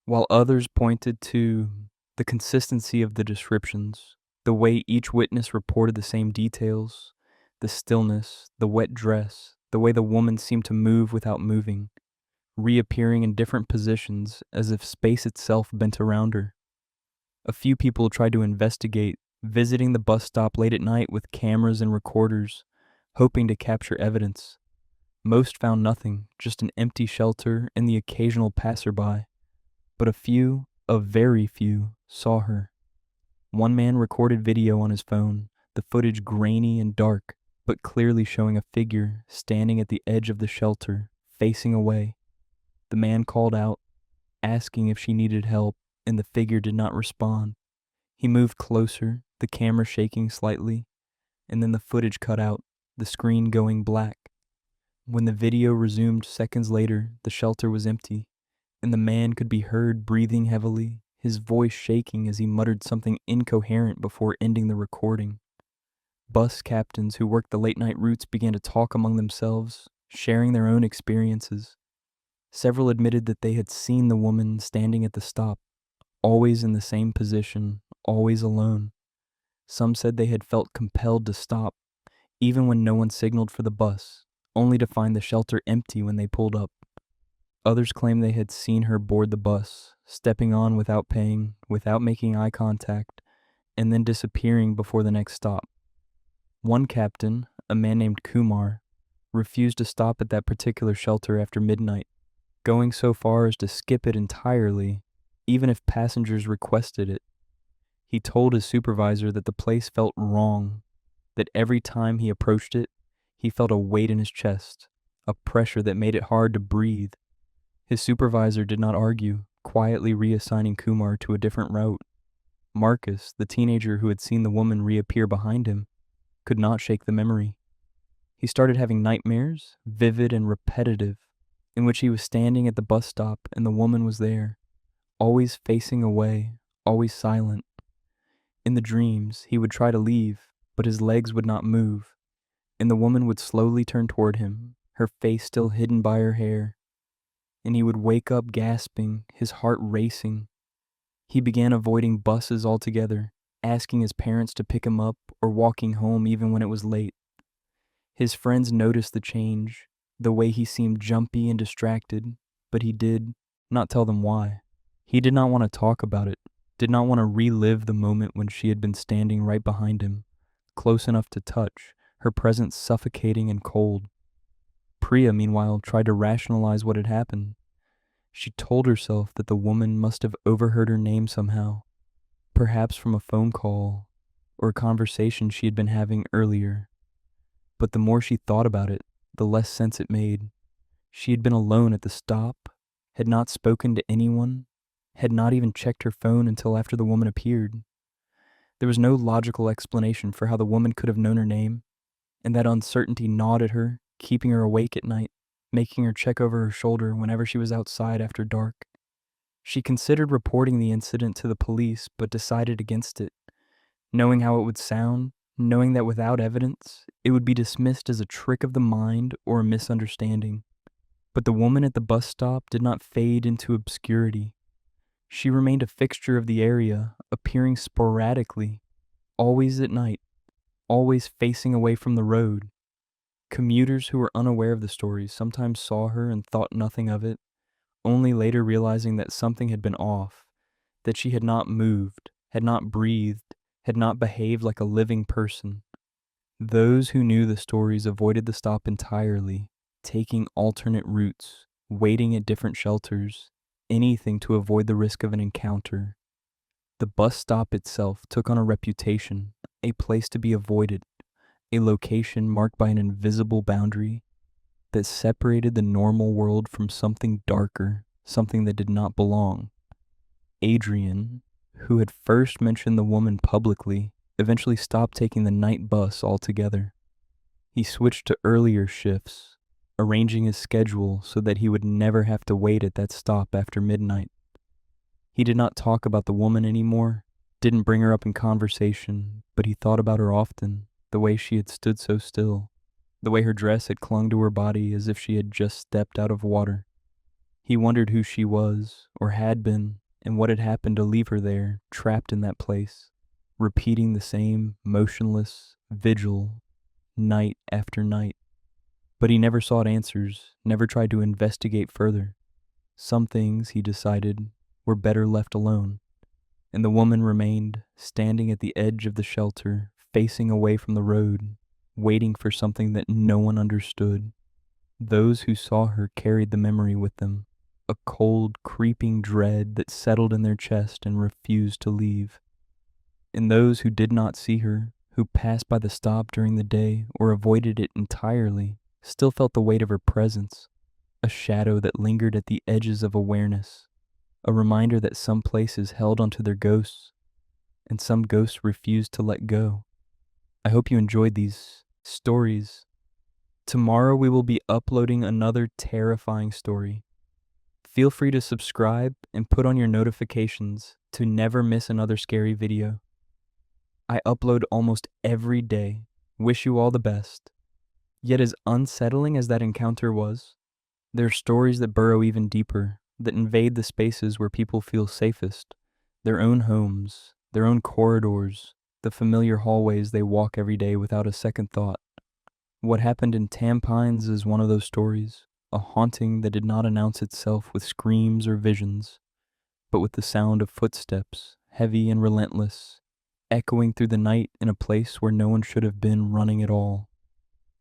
Speaker 1: while others pointed to the consistency of the descriptions, the way each witness reported the same details, the stillness, the wet dress, the way the woman seemed to move without moving, reappearing in different positions as if space itself bent around her. A few people tried to investigate, visiting the bus stop late at night with cameras and recorders, hoping to capture evidence. Most found nothing, just an empty shelter and the occasional passerby. But a very few, saw her. One man recorded video on his phone, the footage grainy and dark, but clearly showing a figure standing at the edge of the shelter, facing away. The man called out, asking if she needed help, and the figure did not respond. He moved closer, the camera shaking slightly, and then the footage cut out, the screen going black. When the video resumed seconds later, the shelter was empty, and the man could be heard breathing heavily, his voice shaking as he muttered something incoherent before ending the recording. Bus captains who worked the late-night routes began to talk among themselves, sharing their own experiences. Several admitted that they had seen the woman standing at the stop, always in the same position, always alone. Some said they had felt compelled to stop, even when no one signaled for the bus, only to find the shelter empty when they pulled up. Others claimed they had seen her board the bus, stepping on without paying, without making eye contact, and then disappearing before the next stop. One captain, a man named Kumar, refused to stop at that particular shelter after midnight, going so far as to skip it entirely, even if passengers requested it. He told his supervisor that the place felt wrong, that every time he approached it, he felt a weight in his chest, a pressure that made it hard to breathe. His supervisor did not argue, quietly reassigning Kumar to a different route. Marcus, the teenager who had seen the woman reappear behind him, could not shake the memory. He started having nightmares, vivid and repetitive, in which he was standing at the bus stop and the woman was there, always facing away, always silent. In the dreams, he would try to leave, but his legs would not move. and the woman would slowly turn toward him, her face still hidden by her hair, and he would wake up gasping, his heart racing. He began avoiding buses altogether, asking his parents to pick him up or walking home even when it was late. His friends noticed the change, the way he seemed jumpy and distracted, but he did not tell them why. He did not want to talk about it, did not want to relive the moment when she had been standing right behind him, close enough to touch, her presence suffocating and cold. Priya, meanwhile, tried to rationalize what had happened. She told herself that the woman must have overheard her name somehow, perhaps from a phone call or a conversation she had been having earlier. But the more she thought about it, the less sense it made. She had been alone at the stop, had not spoken to anyone, had not even checked her phone until after the woman appeared. There was no logical explanation for how the woman could have known her name, and that uncertainty gnawed at her, keeping her awake at night, making her check over her shoulder whenever she was outside after dark. She considered reporting the incident to the police, but decided against it, knowing how it would sound, knowing that without evidence, it would be dismissed as a trick of the mind or a misunderstanding. But the woman at the bus stop did not fade into obscurity. She remained a fixture of the area, appearing sporadically, always at night, always facing away from the road. Commuters who were unaware of the stories sometimes saw her and thought nothing of it, only later realizing that something had been off, that she had not moved, had not breathed, had not behaved like a living person. Those who knew the stories avoided the stop entirely, taking alternate routes, waiting at different shelters, anything to avoid the risk of an encounter. The bus stop itself took on a reputation, a place to be avoided, a location marked by an invisible boundary that separated the normal world from something darker, something that did not belong. Adrian, who had first mentioned the woman publicly, eventually stopped taking the night bus altogether. He switched to earlier shifts, arranging his schedule so that he would never have to wait at that stop after midnight. He did not talk about the woman anymore, didn't bring her up in conversation, but he thought about her often, the way she had stood so still, the way her dress had clung to her body as if she had just stepped out of water. He wondered who she was, or had been, and what had happened to leave her there, trapped in that place, repeating the same motionless vigil, night after night. But he never sought answers, never tried to investigate further. Some things, he decided, were better left alone, and the woman remained, standing at the edge of the shelter, facing away from the road, waiting for something that no one understood. Those who saw her carried the memory with them, a cold, creeping dread that settled in their chest and refused to leave. And those who did not see her, who passed by the stop during the day or avoided it entirely, still felt the weight of her presence, a shadow that lingered at the edges of awareness, a reminder that some places held onto their ghosts, and some ghosts refused to let go. I hope you enjoyed these stories. Tomorrow we will be uploading another terrifying story. Feel free to subscribe and put on your notifications to never miss another scary video. I upload almost every day. Wish you all the best. Yet as unsettling as that encounter was, there are stories that burrow even deeper, that invade the spaces where people feel safest, their own homes, their own corridors, the familiar hallways they walk every day without a second thought. What happened in Tampines is one of those stories, a haunting that did not announce itself with screams or visions, but with the sound of footsteps, heavy and relentless, echoing through the night in a place where no one should have been running at all.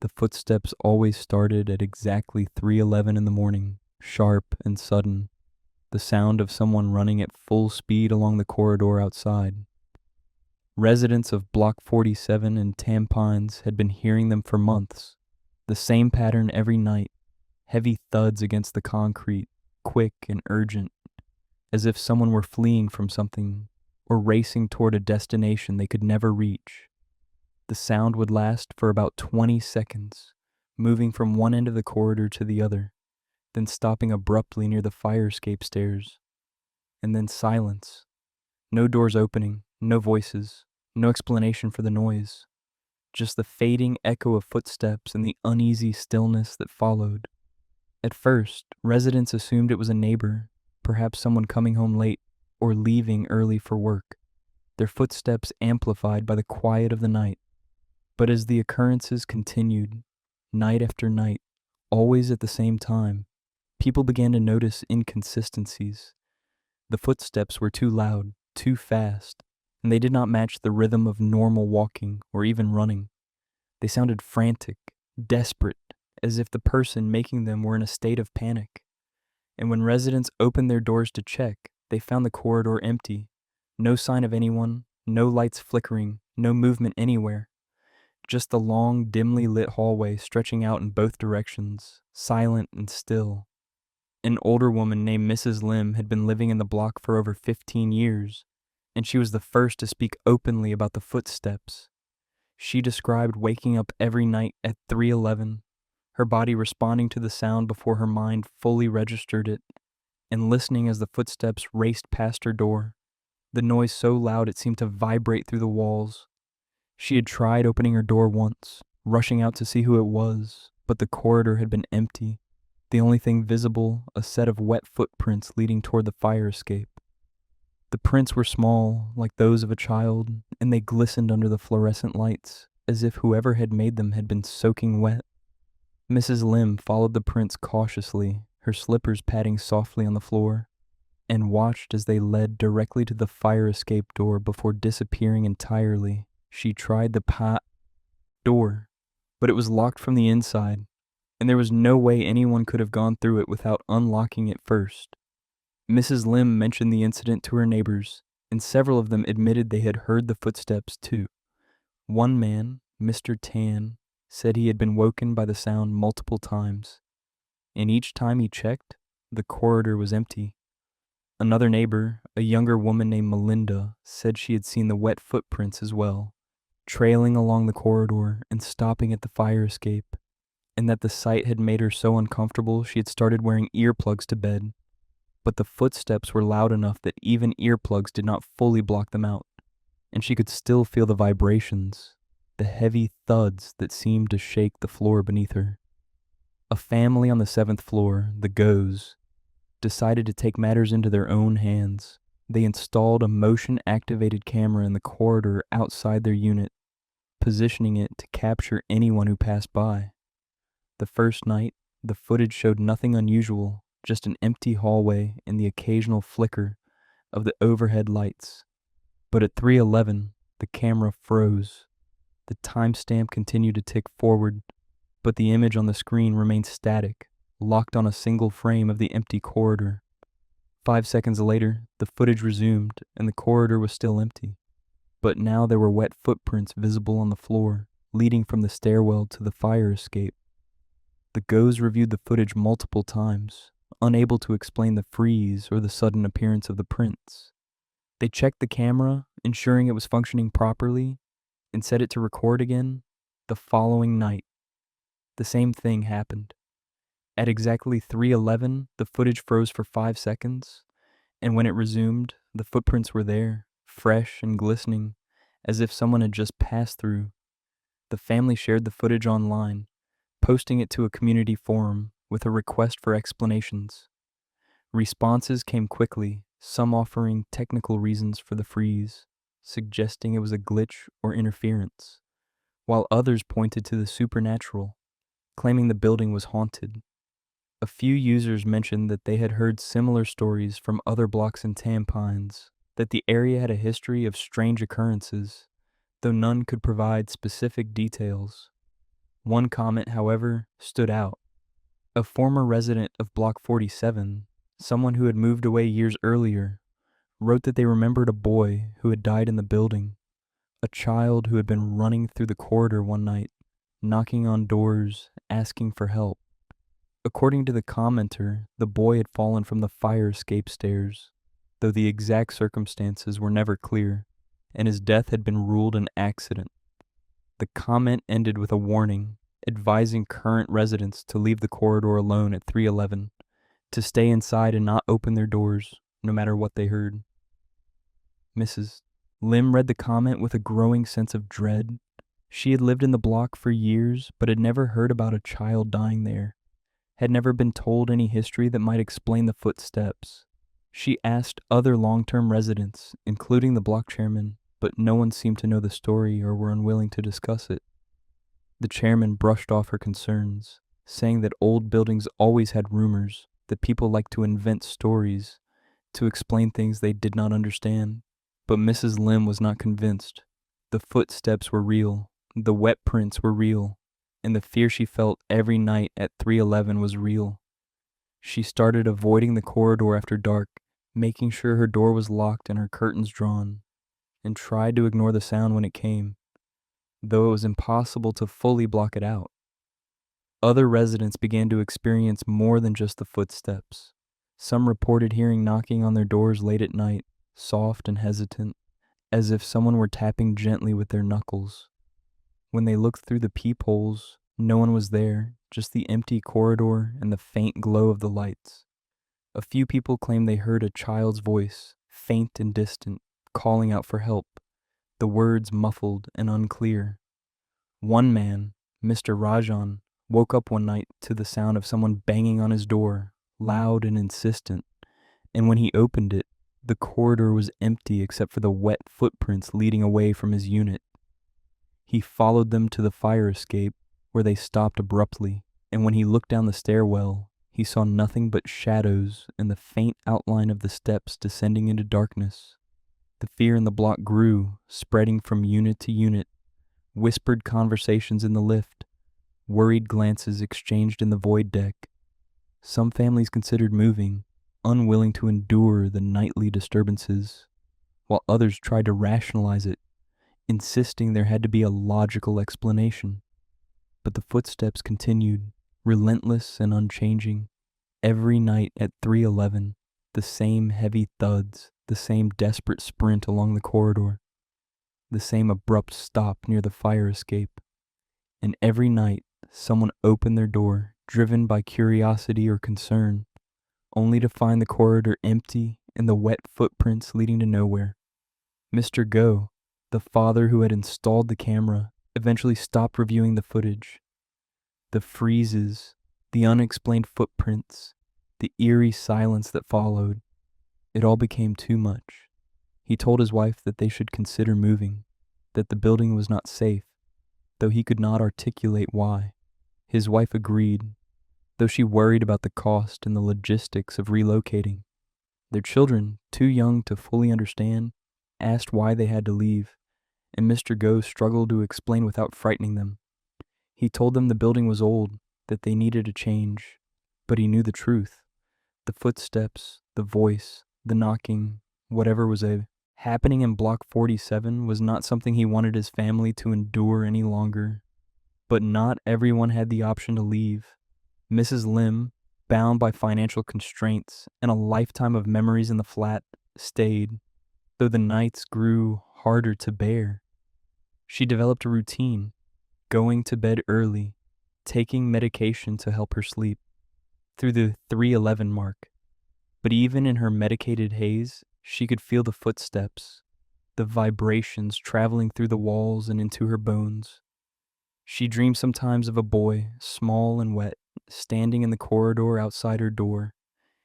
Speaker 1: The footsteps always started at exactly 3:11 in the morning, sharp and sudden, the sound of someone running at full speed along the corridor outside. Residents of Block 47 in Tampines had been hearing them for months, the same pattern every night, heavy thuds against the concrete, quick and urgent, as if someone were fleeing from something or racing toward a destination they could never reach. The sound would last for about 20 seconds, moving from one end of the corridor to the other, then stopping abruptly near the fire escape stairs. And then silence. No doors opening, no voices, no explanation for the noise. just the fading echo of footsteps and the uneasy stillness that followed. At first, residents assumed it was a neighbor, perhaps someone coming home late or leaving early for work, their footsteps amplified by the quiet of the night. But as the occurrences continued, night after night, always at the same time, people began to notice inconsistencies. The footsteps were too loud, too fast, and they did not match the rhythm of normal walking or even running. They sounded frantic, desperate, as if the person making them were in a state of panic. And when residents opened their doors to check, they found the corridor empty. No sign of anyone, no lights flickering, no movement anywhere. Just the long, dimly lit hallway stretching out in both directions, silent and still. An older woman named Mrs. Lim had been living in the block for over 15 years, and she was the first to speak openly about the footsteps. She described waking up every night at 3:11, her body responding to the sound before her mind fully registered it, and listening as the footsteps raced past her door, the noise so loud it seemed to vibrate through the walls. She had tried opening her door once, rushing out to see who it was, but the corridor had been empty. The only thing visible, a set of wet footprints leading toward the fire escape. The prints were small, like those of a child, and they glistened under the fluorescent lights, as if whoever had made them had been soaking wet. Mrs. Lim followed the prints cautiously, her slippers padding softly on the floor, and watched as they led directly to the fire escape door before disappearing entirely. She tried the door, but it was locked from the inside, and there was no way anyone could have gone through it without unlocking it first. Mrs. Lim mentioned the incident to her neighbors, and several of them admitted they had heard the footsteps too. One man, Mr. Tan, said he had been woken by the sound multiple times, and each time he checked, the corridor was empty. Another neighbor, a younger woman named Melinda, said she had seen the wet footprints as well, trailing along the corridor and stopping at the fire escape, and that the sight had made her so uncomfortable she had started wearing earplugs to bed. But the footsteps were loud enough that even earplugs did not fully block them out, and she could still feel the vibrations, the heavy thuds that seemed to shake the floor beneath her. A family on the 7th floor, the Goes, decided to take matters into their own hands. They installed a motion-activated camera in the corridor outside their unit, positioning it to capture anyone who passed by. The first night, the footage showed nothing unusual, just an empty hallway and the occasional flicker of the overhead lights. But at 3:11, the camera froze. The timestamp continued to tick forward, but the image on the screen remained static, locked on a single frame of the empty corridor. 5 seconds later, the footage resumed, and the corridor was still empty. But now there were wet footprints visible on the floor, leading from the stairwell to the fire escape. The Goes reviewed the footage multiple times, unable to explain the freeze or the sudden appearance of the prints. They checked the camera, ensuring it was functioning properly, and set it to record again the following night. The same thing happened. At exactly 3:11, the footage froze for 5 seconds, and when it resumed, the footprints were there, fresh and glistening, as if someone had just passed through. The family shared the footage online, posting it to a community forum with a request for explanations. Responses came quickly, some offering technical reasons for the freeze, suggesting it was a glitch or interference, while others pointed to the supernatural, claiming the building was haunted. A few users mentioned that they had heard similar stories from other blocks in Tampines, that the area had a history of strange occurrences, though none could provide specific details. One comment, however, stood out. A former resident of Block 47, someone who had moved away years earlier, wrote that they remembered a boy who had died in the building, a child who had been running through the corridor one night, knocking on doors, asking for help. According to the commenter, the boy had fallen from the fire escape stairs, though the exact circumstances were never clear, and his death had been ruled an accident. The comment ended with a warning, advising current residents to leave the corridor alone at 3:11, to stay inside and not open their doors, no matter what they heard. Mrs. Lim read the comment with a growing sense of dread. She had lived in the block for years, but had never heard about a child dying there, had never been told any history that might explain the footsteps. She asked other long-term residents, including the block chairman, but no one seemed to know the story or were unwilling to discuss it. The chairman brushed off her concerns, saying that old buildings always had rumors, that people like to invent stories to explain things they did not understand. But Mrs. Lim was not convinced. The footsteps were real, the wet prints were real, and the fear she felt every night at 311 was real. She started avoiding the corridor after dark, making sure her door was locked and her curtains drawn, and tried to ignore the sound when it came, though it was impossible to fully block it out. Other residents began to experience more than just the footsteps. Some reported hearing knocking on their doors late at night, soft and hesitant, as if someone were tapping gently with their knuckles. When they looked through the peepholes, no one was there, just the empty corridor and the faint glow of the lights. A few people claimed they heard a child's voice, faint and distant, calling out for help, the words muffled and unclear. One man, Mr. Rajan, woke up one night to the sound of someone banging on his door, loud and insistent, and when he opened it, the corridor was empty except for the wet footprints leading away from his unit. He followed them to the fire escape, where they stopped abruptly, and when he looked down the stairwell, he saw nothing but shadows and the faint outline of the steps descending into darkness. The fear in the block grew, spreading from unit to unit. Whispered conversations in the lift, worried glances exchanged in the void deck. Some families considered moving, unwilling to endure the nightly disturbances, while others tried to rationalize it, insisting there had to be a logical explanation. But the footsteps continued, relentless and unchanging. Every night at 311, the same heavy thuds, the same desperate sprint along the corridor, the same abrupt stop near the fire escape. And every night, someone opened their door, driven by curiosity or concern, only to find the corridor empty and the wet footprints leading to nowhere. Mr. Go, the father who had installed the camera, eventually stopped reviewing the footage. The freezes, the unexplained footprints, the eerie silence that followed, it all became too much. He told his wife that they should consider moving, that the building was not safe, though he could not articulate why. His wife agreed, though she worried about the cost and the logistics of relocating. Their children, too young to fully understand, asked why they had to leave, and Mr. Go struggled to explain without frightening them. He told them the building was old, that they needed a change, but he knew the truth. The footsteps, the voice, the knocking, whatever was happening in Block 47 was not something he wanted his family to endure any longer. But not everyone had the option to leave. Mrs. Lim, bound by financial constraints and a lifetime of memories in the flat, stayed, though the nights grew harder to bear. She developed a routine, going to bed early, taking medication to help her sleep, through the 311 mark. But even in her medicated haze, she could feel the footsteps, the vibrations traveling through the walls and into her bones. She dreamed sometimes of a boy, small and wet, standing in the corridor outside her door,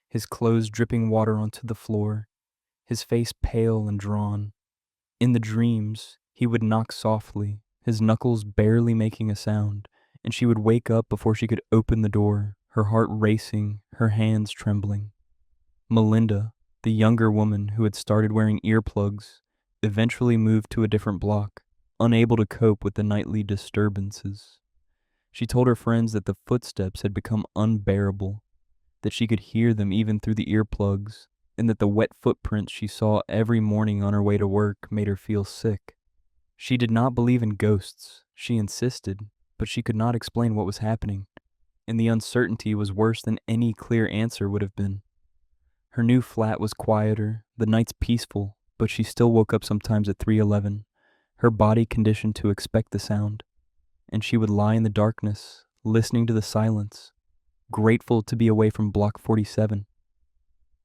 Speaker 1: his clothes dripping water onto the floor, his face pale and drawn. In the dreams, he would knock softly, his knuckles barely making a sound, and she would wake up before she could open the door, her heart racing, her hands trembling. Melinda, the younger woman who had started wearing earplugs, eventually moved to a different block, unable to cope with the nightly disturbances. She told her friends that the footsteps had become unbearable, that she could hear them even through the earplugs, and that the wet footprints she saw every morning on her way to work made her feel sick. She did not believe in ghosts, she insisted, but she could not explain what was happening, and the uncertainty was worse than any clear answer would have been. Her new flat was quieter, the nights peaceful, but she still woke up sometimes at 311, her body conditioned to expect the sound, and she would lie in the darkness, listening to the silence, grateful to be away from Block 47.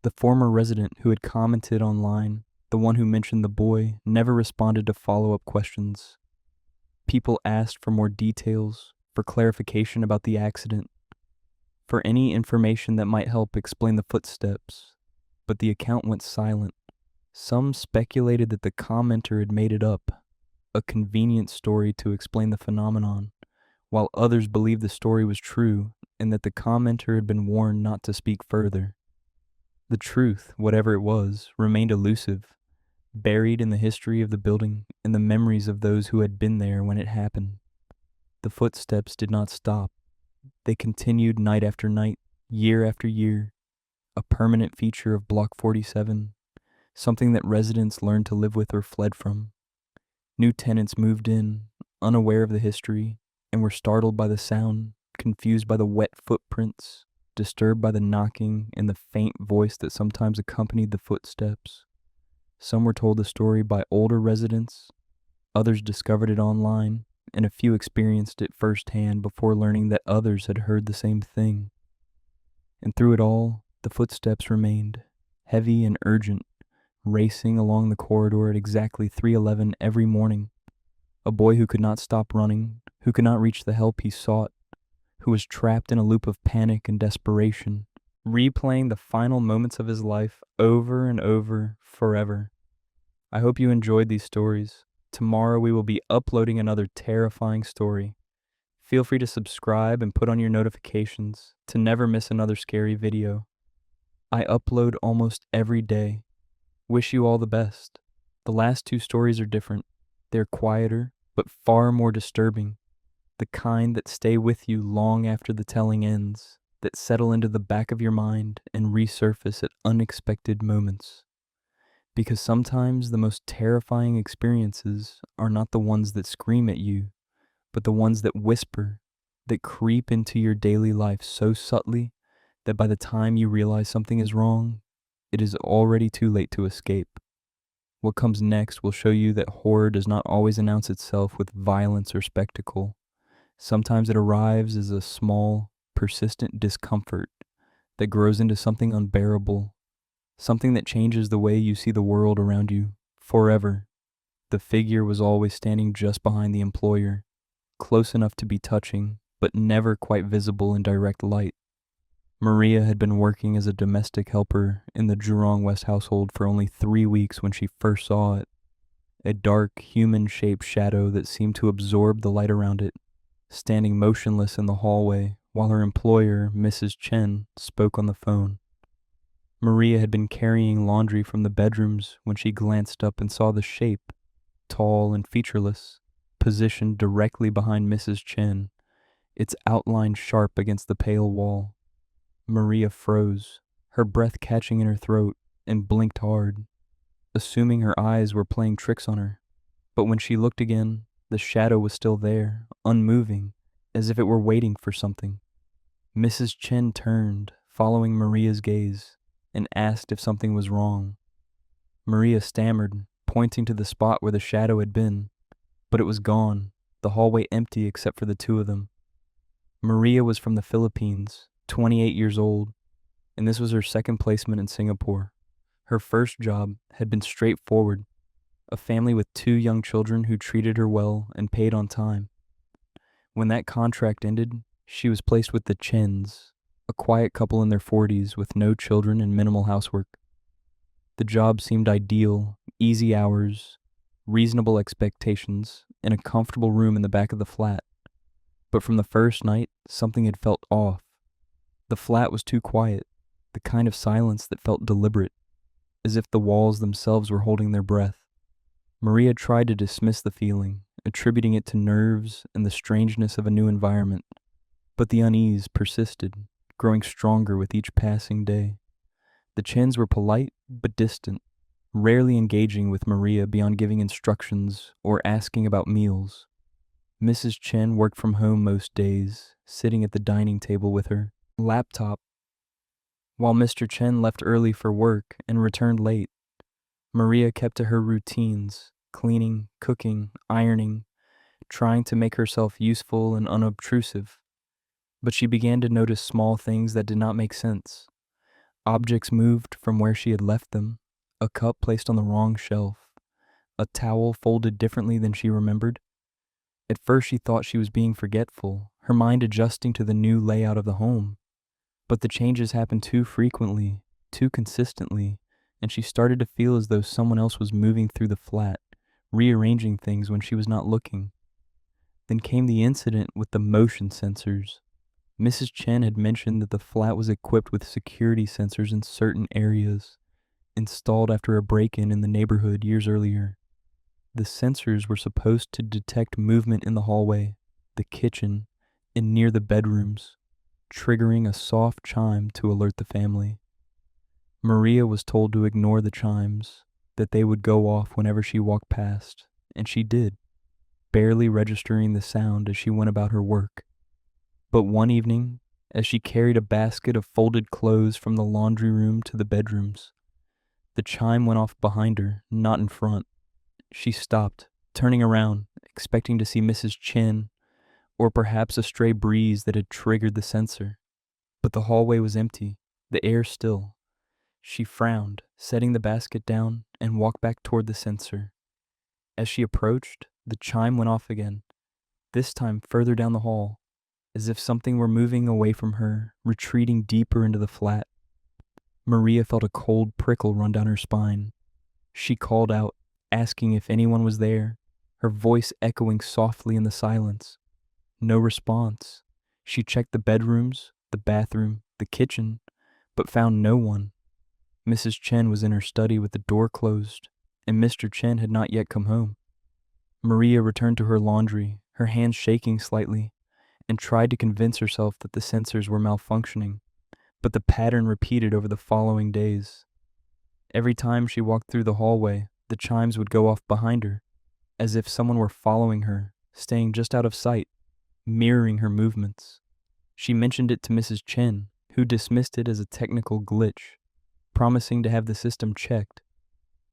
Speaker 1: The former resident who had commented online, the one who mentioned the boy, never responded to follow-up questions. People asked for more details, for clarification about the accident, for any information that might help explain the footsteps, but the account went silent. Some speculated that the commenter had made it up, a convenient story to explain the phenomenon, while others believed the story was true and that the commenter had been warned not to speak further. The truth, whatever it was, remained elusive, buried in the history of the building and the memories of those who had been there when it happened. The footsteps did not stop. They continued night after night, year after year, a permanent feature of Block 47, something that residents learned to live with or fled from. New tenants moved in, unaware of the history, and were startled by the sound, confused by the wet footprints, disturbed by the knocking and the faint voice that sometimes accompanied the footsteps. Some were told the story by older residents, others discovered it online, and a few experienced it firsthand before learning that others had heard the same thing. And through it all, the footsteps remained, heavy and urgent, racing along the corridor at exactly 3:11 every morning. A boy who could not stop running, who could not reach the help he sought, who was trapped in a loop of panic and desperation, replaying the final moments of his life over and over, forever. I hope you enjoyed these stories. Tomorrow we will be uploading another terrifying story. Feel free to subscribe and put on your notifications to never miss another scary video. I upload almost every day. Wish you all the best. The last two stories are different. They're quieter, but far more disturbing. The kind that stay with you long after the telling ends, that settle into the back of your mind and resurface at unexpected moments. Because sometimes the most terrifying experiences are not the ones that scream at you, but the ones that whisper, that creep into your daily life so subtly that by the time you realize something is wrong, it is already too late to escape. What comes next will show you that horror does not always announce itself with violence or spectacle. Sometimes it arrives as a small, persistent discomfort that grows into something unbearable, something that changes the way you see the world around you forever. The figure was always standing just behind the employer, close enough to be touching, but never quite visible in direct light. Maria had been working as a domestic helper in the Jurong West household for only 3 weeks when she first saw it, a dark, human-shaped shadow that seemed to absorb the light around it, standing motionless in the hallway while her employer, Mrs. Chen, spoke on the phone. Maria had been carrying laundry from the bedrooms when she glanced up and saw the shape, tall and featureless, positioned directly behind Mrs. Chen, its outline sharp against the pale wall. Maria froze, her breath catching in her throat, and blinked hard, assuming her eyes were playing tricks on her. But when she looked again, the shadow was still there, unmoving, as if it were waiting for something. Mrs. Chen turned, following Maria's gaze, and asked if something was wrong. Maria stammered, pointing to the spot where the shadow had been, but it was gone, the hallway empty except for the two of them. Maria was from the Philippines, 28 years old, and this was her second placement in Singapore. Her first job had been straightforward, a family with 2 young children who treated her well and paid on time. When that contract ended, she was placed with the Chens, a quiet couple in their 40s with no children and minimal housework. The job seemed ideal, easy hours, reasonable expectations, and a comfortable room in the back of the flat. But from the first night, something had felt off. The flat was too quiet, the kind of silence that felt deliberate, as if the walls themselves were holding their breath. Maria tried to dismiss the feeling, attributing it to nerves and the strangeness of a new environment, but the unease persisted, growing stronger with each passing day. The Chens were polite but distant, rarely engaging with Maria beyond giving instructions or asking about meals. Mrs. Chen worked from home most days, sitting at the dining table with her laptop, while Mr. Chen left early for work and returned late. Maria kept to her routines, cleaning, cooking, ironing, trying to make herself useful and unobtrusive. But she began to notice small things that did not make sense. Objects moved from where she had left them, a cup placed on the wrong shelf, a towel folded differently than she remembered. At first she thought she was being forgetful, her mind adjusting to the new layout of the home. But the changes happened too frequently, too consistently, and she started to feel as though someone else was moving through the flat, rearranging things when she was not looking. Then came the incident with the motion sensors. Mrs. Chen had mentioned that the flat was equipped with security sensors in certain areas, installed after a break-in in the neighborhood years earlier. The sensors were supposed to detect movement in the hallway, the kitchen, and near the bedrooms, triggering a soft chime to alert the family. Maria was told to ignore the chimes, that they would go off whenever she walked past, and she did, barely registering the sound as she went about her work. But one evening, as she carried a basket of folded clothes from the laundry room to the bedrooms, the chime went off behind her, not in front. She stopped, turning around, expecting to see Mrs. Chen, or perhaps a stray breeze that had triggered the sensor. But the hallway was empty, the air still. She frowned, setting the basket down, and walked back toward the sensor. As she approached, the chime went off again, this time further down the hall, as if something were moving away from her, retreating deeper into the flat. Maria felt a cold prickle run down her spine. She called out, asking if anyone was there, her voice echoing softly in the silence. No response. She checked the bedrooms, the bathroom, the kitchen, but found no one. Mrs. Chen was in her study with the door closed, and Mr. Chen had not yet come home. Maria returned to her laundry, her hands shaking slightly, and tried to convince herself that the sensors were malfunctioning, but the pattern repeated over the following days. Every time she walked through the hallway, the chimes would go off behind her, as if someone were following her, staying just out of sight, mirroring her movements. She mentioned it to Mrs. Chen, who dismissed it as a technical glitch, promising to have the system checked.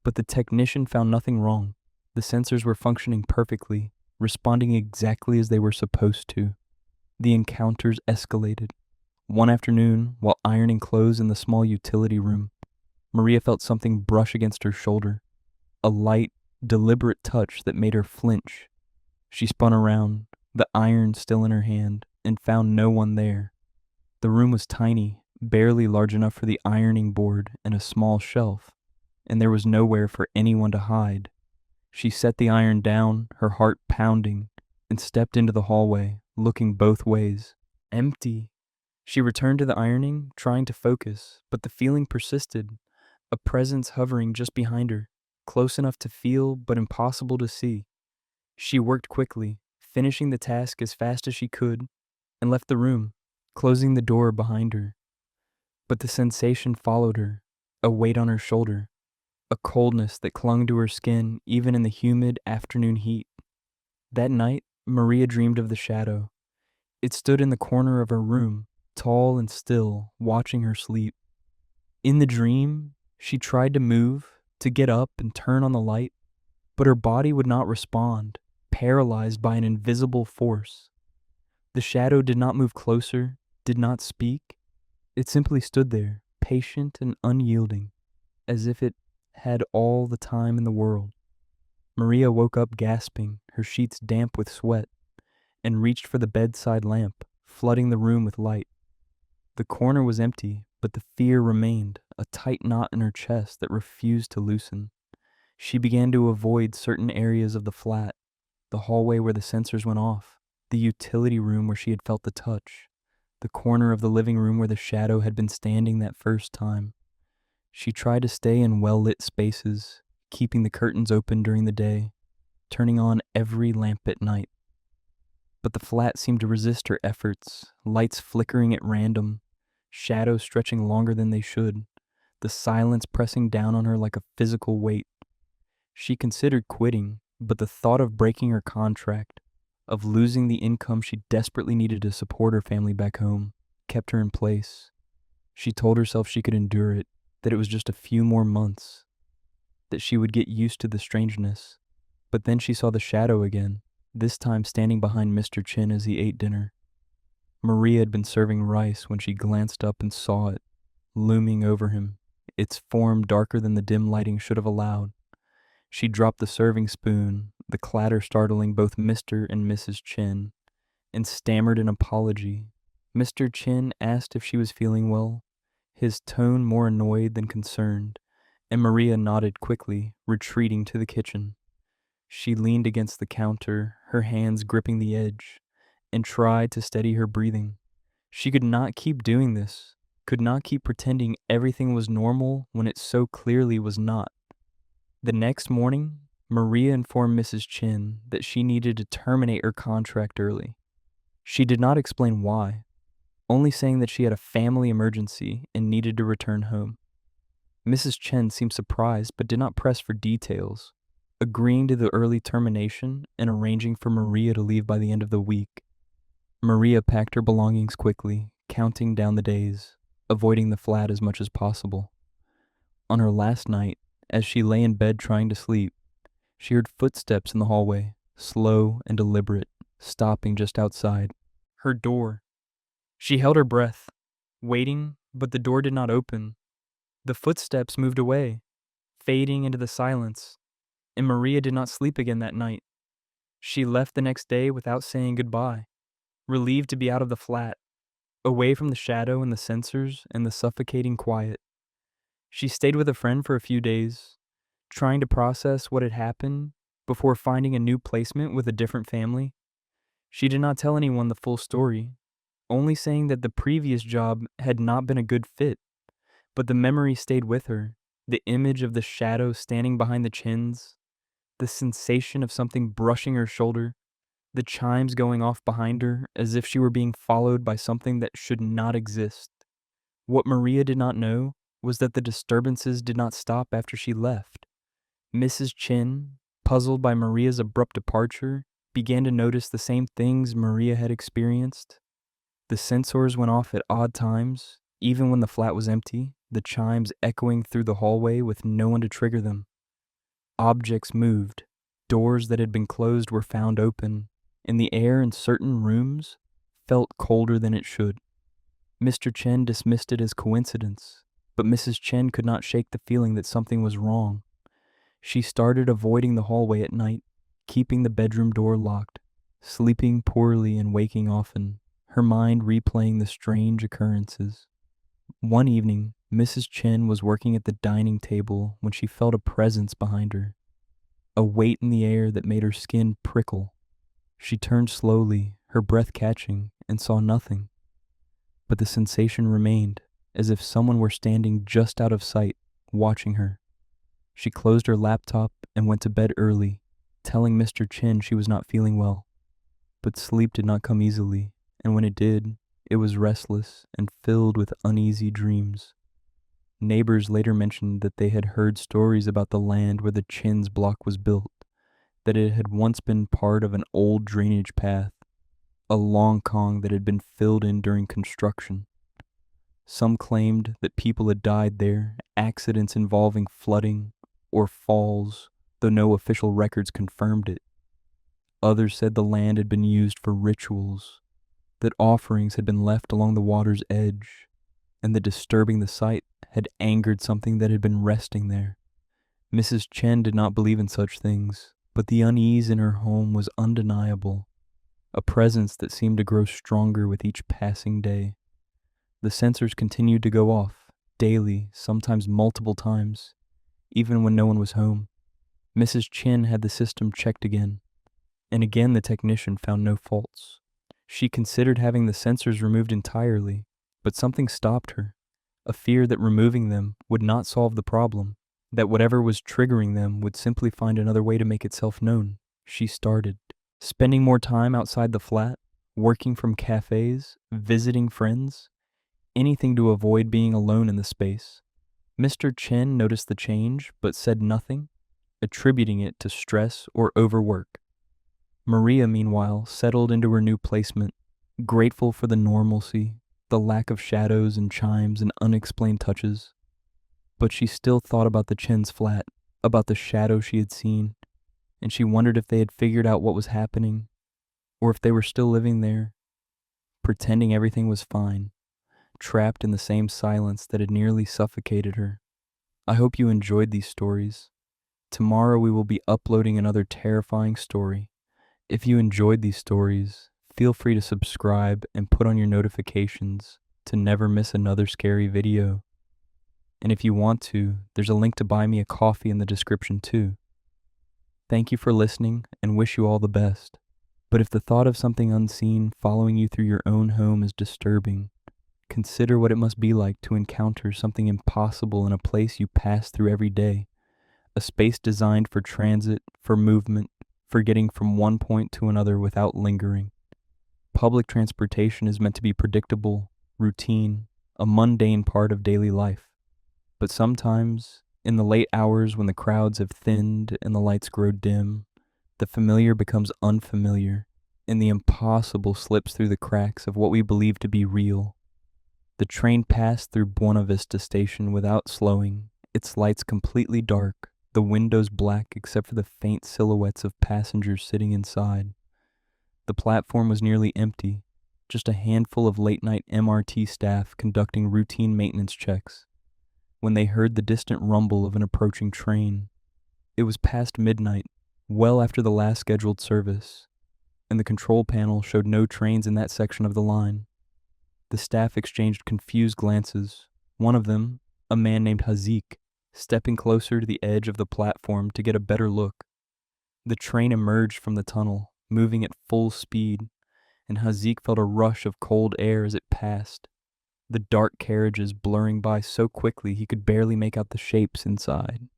Speaker 1: But the technician found nothing wrong. The sensors were functioning perfectly, responding exactly as they were supposed to. The encounters escalated. One afternoon, while ironing clothes in the small utility room, Maria felt something brush against her shoulder, a light, deliberate touch that made her flinch. She spun around, the iron still in her hand, and found no one there. The room was tiny, barely large enough for the ironing board and a small shelf, and there was nowhere for anyone to hide. She set the iron down, her heart pounding, and stepped into the hallway, looking both ways. Empty. She returned to the ironing, trying to focus, but the feeling persisted, a presence hovering just behind her, close enough to feel but impossible to see. She worked quickly, finishing the task as fast as she could, and left the room, closing the door behind her. But the sensation followed her, a weight on her shoulder, a coldness that clung to her skin even in the humid afternoon heat. That night, Maria dreamed of the shadow. It stood in the corner of her room, tall and still, watching her sleep. In the dream, she tried to move, to get up and turn on the light, but her body would not respond, paralyzed by an invisible force. The shadow did not move closer, did not speak. It simply stood there, patient and unyielding, as if it had all the time in the world. Maria woke up gasping, her sheets damp with sweat, and reached for the bedside lamp, flooding the room with light. The corner was empty, but the fear remained, a tight knot in her chest that refused to loosen. She began to avoid certain areas of the flat, the hallway where the sensors went off, the utility room where she had felt the touch, the corner of the living room where the shadow had been standing that first time. She tried to stay in well-lit spaces, keeping the curtains open during the day, turning on every lamp at night. But the flat seemed to resist her efforts, lights flickering at random, shadows stretching longer than they should, the silence pressing down on her like a physical weight. She considered quitting, but the thought of breaking her contract, of losing the income she desperately needed to support her family back home, kept her in place. She told herself she could endure it, that it was just a few more months, that she would get used to the strangeness. But then she saw the shadow again, this time standing behind Mr. Chen as he ate dinner. Maria had been serving rice when she glanced up and saw it, looming over him, its form darker than the dim lighting should have allowed. She dropped the serving spoon, the clatter startling both Mr. and Mrs. Chen, and stammered an apology. Mr. Chen asked if she was feeling well, his tone more annoyed than concerned, and Maria nodded quickly, retreating to the kitchen. She leaned against the counter, her hands gripping the edge, and tried to steady her breathing. She could not keep doing this, could not keep pretending everything was normal when it so clearly was not. The next morning, Maria informed Mrs. Chen that she needed to terminate her contract early. She did not explain why, only saying that she had a family emergency and needed to return home. Mrs. Chen seemed surprised but did not press for details, agreeing to the early termination and arranging for Maria to leave by the end of the week. Maria packed her belongings quickly, counting down the days, avoiding the flat as much as possible. On her last night, as she lay in bed trying to sleep, she heard footsteps in the hallway, slow and deliberate, stopping just outside her door. She held her breath, waiting, but the door did not open. The footsteps moved away, fading into the silence, and Maria did not sleep again that night. She left the next day without saying goodbye, relieved to be out of the flat, away from the shadow and the sensors and the suffocating quiet. She stayed with a friend for a few days, trying to process what had happened before finding a new placement with a different family. She did not tell anyone the full story, only saying that the previous job had not been a good fit, but the memory stayed with her, the image of the shadow standing behind the chins, the sensation of something brushing her shoulder, the chimes going off behind her as if she were being followed by something that should not exist. What Maria did not know was that the disturbances did not stop after she left. Mrs. Chen, puzzled by Maria's abrupt departure, began to notice the same things Maria had experienced. The sensors went off at odd times, even when the flat was empty, the chimes echoing through the hallway with no one to trigger them. Objects moved, doors that had been closed were found open, and the air in certain rooms felt colder than it should. Mr. Chen dismissed it as coincidence, but Mrs. Chen could not shake the feeling that something was wrong. She started avoiding the hallway at night, keeping the bedroom door locked, sleeping poorly and waking often, her mind replaying the strange occurrences. One evening, Mrs. Chen was working at the dining table when she felt a presence behind her, a weight in the air that made her skin prickle. She turned slowly, her breath catching, and saw nothing. But the sensation remained, as if someone were standing just out of sight, watching her. She closed her laptop and went to bed early, telling Mr. Chen she was not feeling well. But sleep did not come easily, and when it did, it was restless and filled with uneasy dreams. Neighbors later mentioned that they had heard stories about the land where the Chen's block was built, that it had once been part of an old drainage path, a long kong that had been filled in during construction. Some claimed that people had died there, accidents involving flooding or falls, though no official records confirmed it. Others said the land had been used for rituals, that offerings had been left along the water's edge, and that disturbing the sight had angered something that had been resting there. Mrs. Chen did not believe in such things, but the unease in her home was undeniable, a presence that seemed to grow stronger with each passing day. The sensors continued to go off, daily, sometimes multiple times, even when no one was home. Mrs. Chen had the system checked again, and again the technician found no faults. She considered having the sensors removed entirely, but something stopped her, a fear that removing them would not solve the problem, that whatever was triggering them would simply find another way to make itself known. She started spending more time outside the flat, working from cafes, visiting friends, anything to avoid being alone in the space. Mr. Chen noticed the change, but said nothing, attributing it to stress or overwork. Maria, meanwhile, settled into her new placement, grateful for the normalcy, the lack of shadows and chimes and unexplained touches. But she still thought about the Chen's flat, about the shadow she had seen, and she wondered if they had figured out what was happening, or if they were still living there, pretending everything was fine, trapped in the same silence that had nearly suffocated her. I hope you enjoyed these stories. Tomorrow we will be uploading another terrifying story. If you enjoyed these stories, feel free to subscribe and put on your notifications to never miss another scary video. And if you want to, there's a link to buy me a coffee in the description too. Thank you for listening and wish you all the best. But if the thought of something unseen following you through your own home is disturbing, consider what it must be like to encounter something impossible in a place you pass through every day, a space designed for transit, for movement, for getting from one point to another without lingering. Public transportation is meant to be predictable, routine, a mundane part of daily life. But sometimes, in the late hours when the crowds have thinned and the lights grow dim, the familiar becomes unfamiliar, and the impossible slips through the cracks of what we believe to be real. The train passed through Buena Vista Station without slowing, its lights completely dark, the windows black except for the faint silhouettes of passengers sitting inside. The platform was nearly empty, just a handful of late-night MRT staff conducting routine maintenance checks, when they heard the distant rumble of an approaching train. It was past midnight, well after the last scheduled service, and the control panel showed no trains in that section of the line. The staff exchanged confused glances, one of them, a man named Hazik, stepping closer to the edge of the platform to get a better look. The train emerged from the tunnel, moving at full speed, and Hazik felt a rush of cold air as it passed, the dark carriages blurring by so quickly he could barely make out the shapes inside.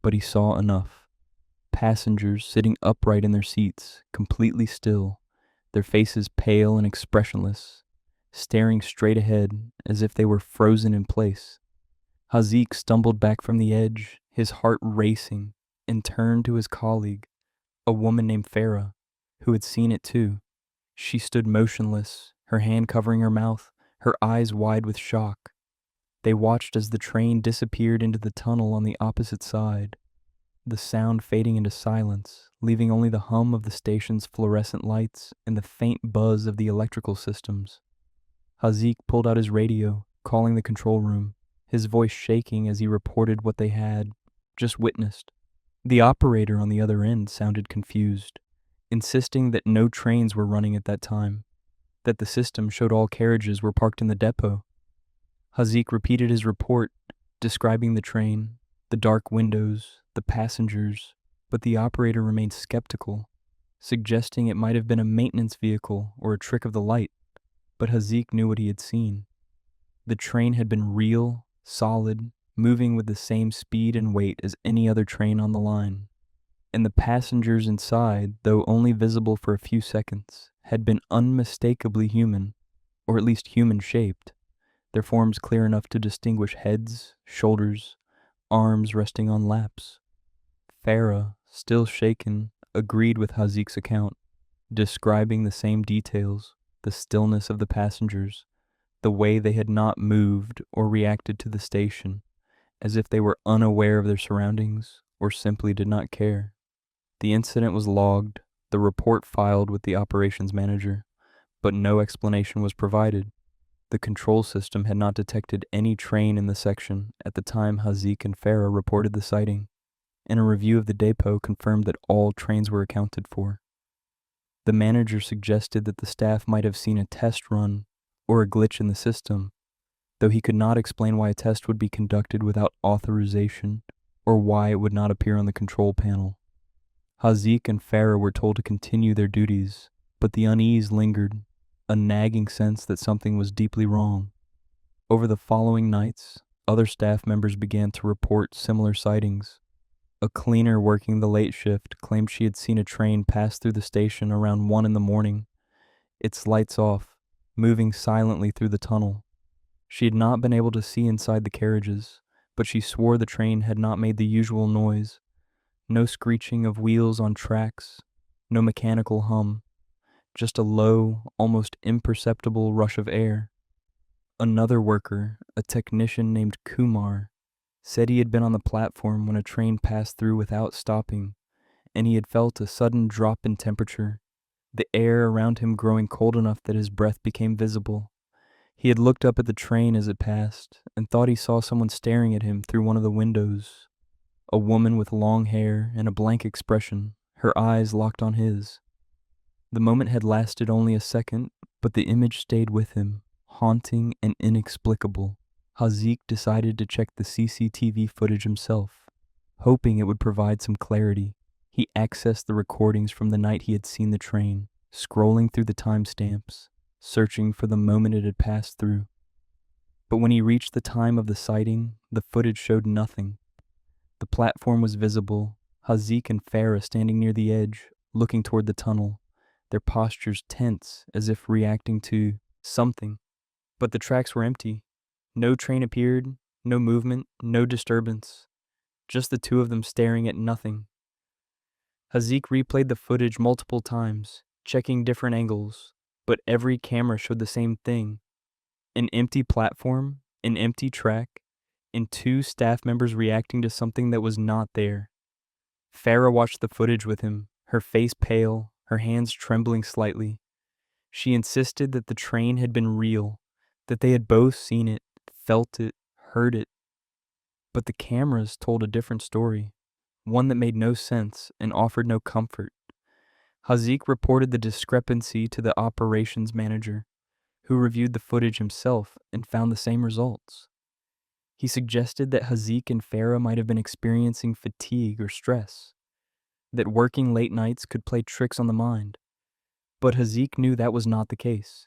Speaker 1: But he saw enough. Passengers sitting upright in their seats, completely still, their faces pale and expressionless, staring straight ahead as if they were frozen in place. Hazik stumbled back from the edge, his heart racing, and turned to his colleague, a woman named Farah, who had seen it too. She stood motionless, her hand covering her mouth, her eyes wide with shock. They watched as the train disappeared into the tunnel on the opposite side, the sound fading into silence, leaving only the hum of the station's fluorescent lights and the faint buzz of the electrical systems. Hazik pulled out his radio, calling the control room, his voice shaking as he reported what they had just witnessed. The operator on the other end sounded confused, insisting that no trains were running at that time, that the system showed all carriages were parked in the depot. Hazik repeated his report, describing the train, the dark windows, the passengers, but the operator remained skeptical, suggesting it might have been a maintenance vehicle or a trick of the light. But Hazik knew what he had seen. The train had been real, solid, moving with the same speed and weight as any other train on the line. And the passengers inside, though only visible for a few seconds, had been unmistakably human, or at least human-shaped, their forms clear enough to distinguish heads, shoulders, arms resting on laps. Farah, still shaken, agreed with Hazik's account, describing the same details, the stillness of the passengers, the way they had not moved or reacted to the station, as if they were unaware of their surroundings or simply did not care. The incident was logged, the report filed with the operations manager, but no explanation was provided. The control system had not detected any train in the section at the time Hazik and Farah reported the sighting, and a review of the depot confirmed that all trains were accounted for. The manager suggested that the staff might have seen a test run or a glitch in the system, though he could not explain why a test would be conducted without authorization or why it would not appear on the control panel. Hazik and Farah were told to continue their duties, but the unease lingered, a nagging sense that something was deeply wrong. Over the following nights, other staff members began to report similar sightings. A cleaner working the late shift claimed she had seen a train pass through the station around 1 a.m, its lights off, moving silently through the tunnel. She had not been able to see inside the carriages, but she swore the train had not made the usual noise. No screeching of wheels on tracks, no mechanical hum, just a low, almost imperceptible rush of air. Another worker, a technician named Kumar, said he had been on the platform when a train passed through without stopping, and he had felt a sudden drop in temperature, the air around him growing cold enough that his breath became visible. He had looked up at the train as it passed, and thought he saw someone staring at him through one of the windows. a woman with long hair and a blank expression, her eyes locked on his. The moment had lasted only a second, but the image stayed with him, haunting and inexplicable. Hazik decided to check the CCTV footage himself, hoping it would provide some clarity. He accessed the recordings from the night he had seen the train, scrolling through the timestamps, searching for the moment it had passed through. But when he reached the time of the sighting, the footage showed nothing. The platform was visible, Hazik and Farah standing near the edge, looking toward the tunnel, their postures tense as if reacting to something. But the tracks were empty. No train appeared, no movement, no disturbance. Just the two of them staring at nothing. Hazik replayed the footage multiple times, checking different angles, but every camera showed the same thing. An empty platform, an empty track, and two staff members reacting to something that was not there. Farah watched the footage with him, her face pale, her hands trembling slightly. She insisted that the train had been real, that they had both seen it, felt it, heard it. But the cameras told a different story, one that made no sense and offered no comfort. Hazik reported the discrepancy to the operations manager, who reviewed the footage himself and found the same results. He suggested that Hazik and Farah might have been experiencing fatigue or stress, that working late nights could play tricks on the mind. But Hazik knew that was not the case.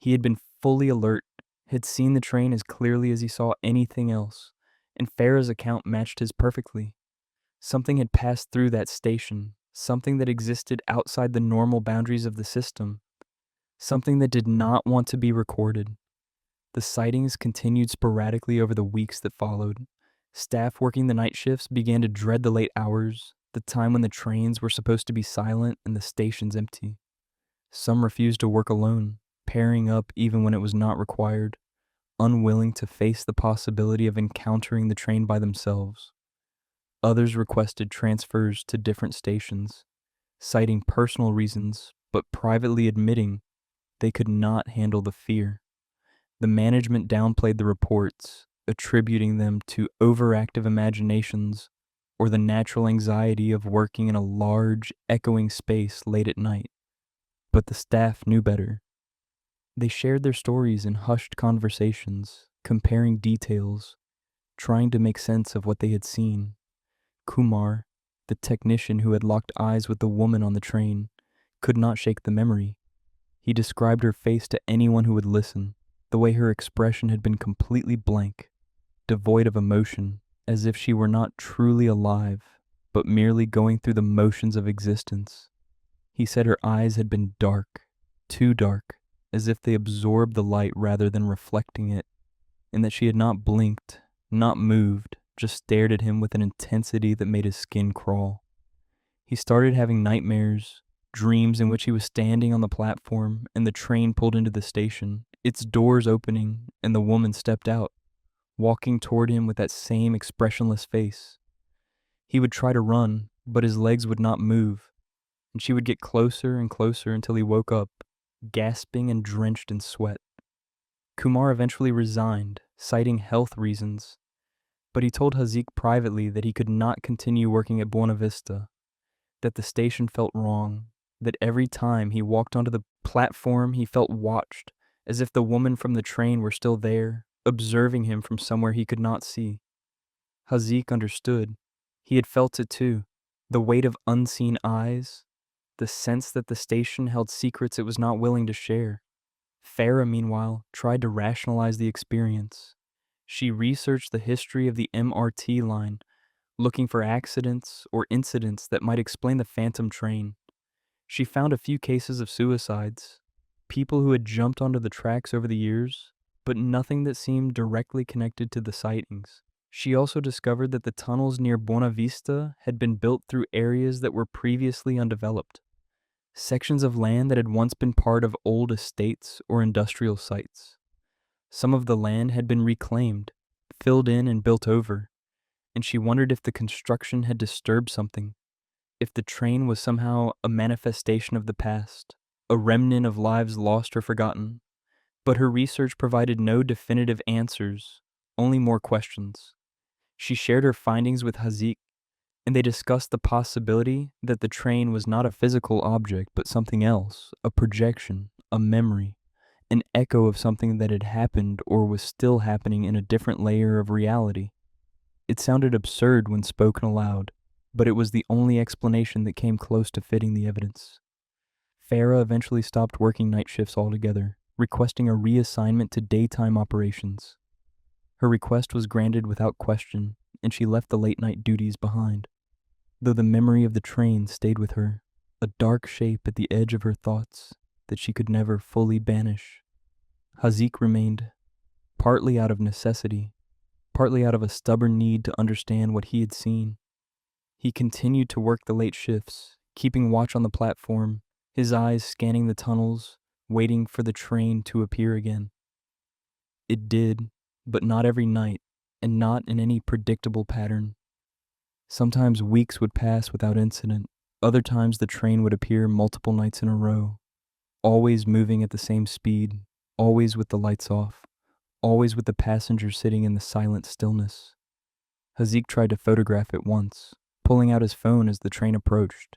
Speaker 1: He had been fully alert, had seen the train as clearly as he saw anything else, and Farah's account matched his perfectly. Something had passed through that station, something that existed outside the normal boundaries of the system, something that did not want to be recorded. The sightings continued sporadically over the weeks that followed. Staff working the night shifts began to dread the late hours, the time when the trains were supposed to be silent and the stations empty. Some refused to work alone, pairing up even when it was not required, unwilling to face the possibility of encountering the train by themselves. Others requested transfers to different stations, citing personal reasons, but privately admitting they could not handle the fear. The management downplayed the reports, attributing them to overactive imaginations or the natural anxiety of working in a large, echoing space late at night. But the staff knew better. They shared their stories in hushed conversations, comparing details, trying to make sense of what they had seen. Kumar, the technician who had locked eyes with the woman on the train, could not shake the memory. He described her face to anyone who would listen, the way her expression had been completely blank, devoid of emotion, as if she were not truly alive, but merely going through the motions of existence. He said her eyes had been dark, too dark, as if they absorbed the light rather than reflecting it, and that she had not blinked, not moved, just stared at him with an intensity that made his skin crawl. He started having nightmares, dreams in which he was standing on the platform and the train pulled into the station, its doors opening, and the woman stepped out, walking toward him with that same expressionless face. He would try to run, but his legs would not move, and she would get closer and closer until he woke up, gasping and drenched in sweat. Kumar eventually resigned, citing health reasons, but he told Hazik privately that he could not continue working at Buena Vista, that the station felt wrong, that every time he walked onto the platform he felt watched, as if the woman from the train were still there, observing him from somewhere he could not see. Hazik understood. He had felt it too, the weight of unseen eyes, the sense that the station held secrets it was not willing to share. Farah, meanwhile, tried to rationalize the experience. She researched the history of the MRT line, looking for accidents or incidents that might explain the phantom train. She found a few cases of suicides, people who had jumped onto the tracks over the years, but nothing that seemed directly connected to the sightings. She also discovered that the tunnels near Buena Vista had been built through areas that were previously undeveloped, sections of land that had once been part of old estates or industrial sites. Some of the land had been reclaimed, filled in and built over, and she wondered if the construction had disturbed something, if the train was somehow a manifestation of the past, a remnant of lives lost or forgotten. But her research provided no definitive answers, only more questions. She shared her findings with Hazik, and they discussed the possibility that the train was not a physical object but something else, a projection, a memory, an echo of something that had happened or was still happening in a different layer of reality. It sounded absurd when spoken aloud, but it was the only explanation that came close to fitting the evidence. Farah eventually stopped working night shifts altogether, requesting a reassignment to daytime operations. Her request was granted without question, and she left the late-night duties behind. Though the memory of the train stayed with her, a dark shape at the edge of her thoughts that she could never fully banish. Haziq remained, partly out of necessity, partly out of a stubborn need to understand what he had seen. He continued to work the late shifts, keeping watch on the platform, his eyes scanning the tunnels, waiting for the train to appear again. It did, but not every night, and not in any predictable pattern. Sometimes weeks would pass without incident. Other times the train would appear multiple nights in a row, always moving at the same speed, always with the lights off, always with the passenger sitting in the silent stillness. Haziq tried to photograph it once, pulling out his phone as the train approached.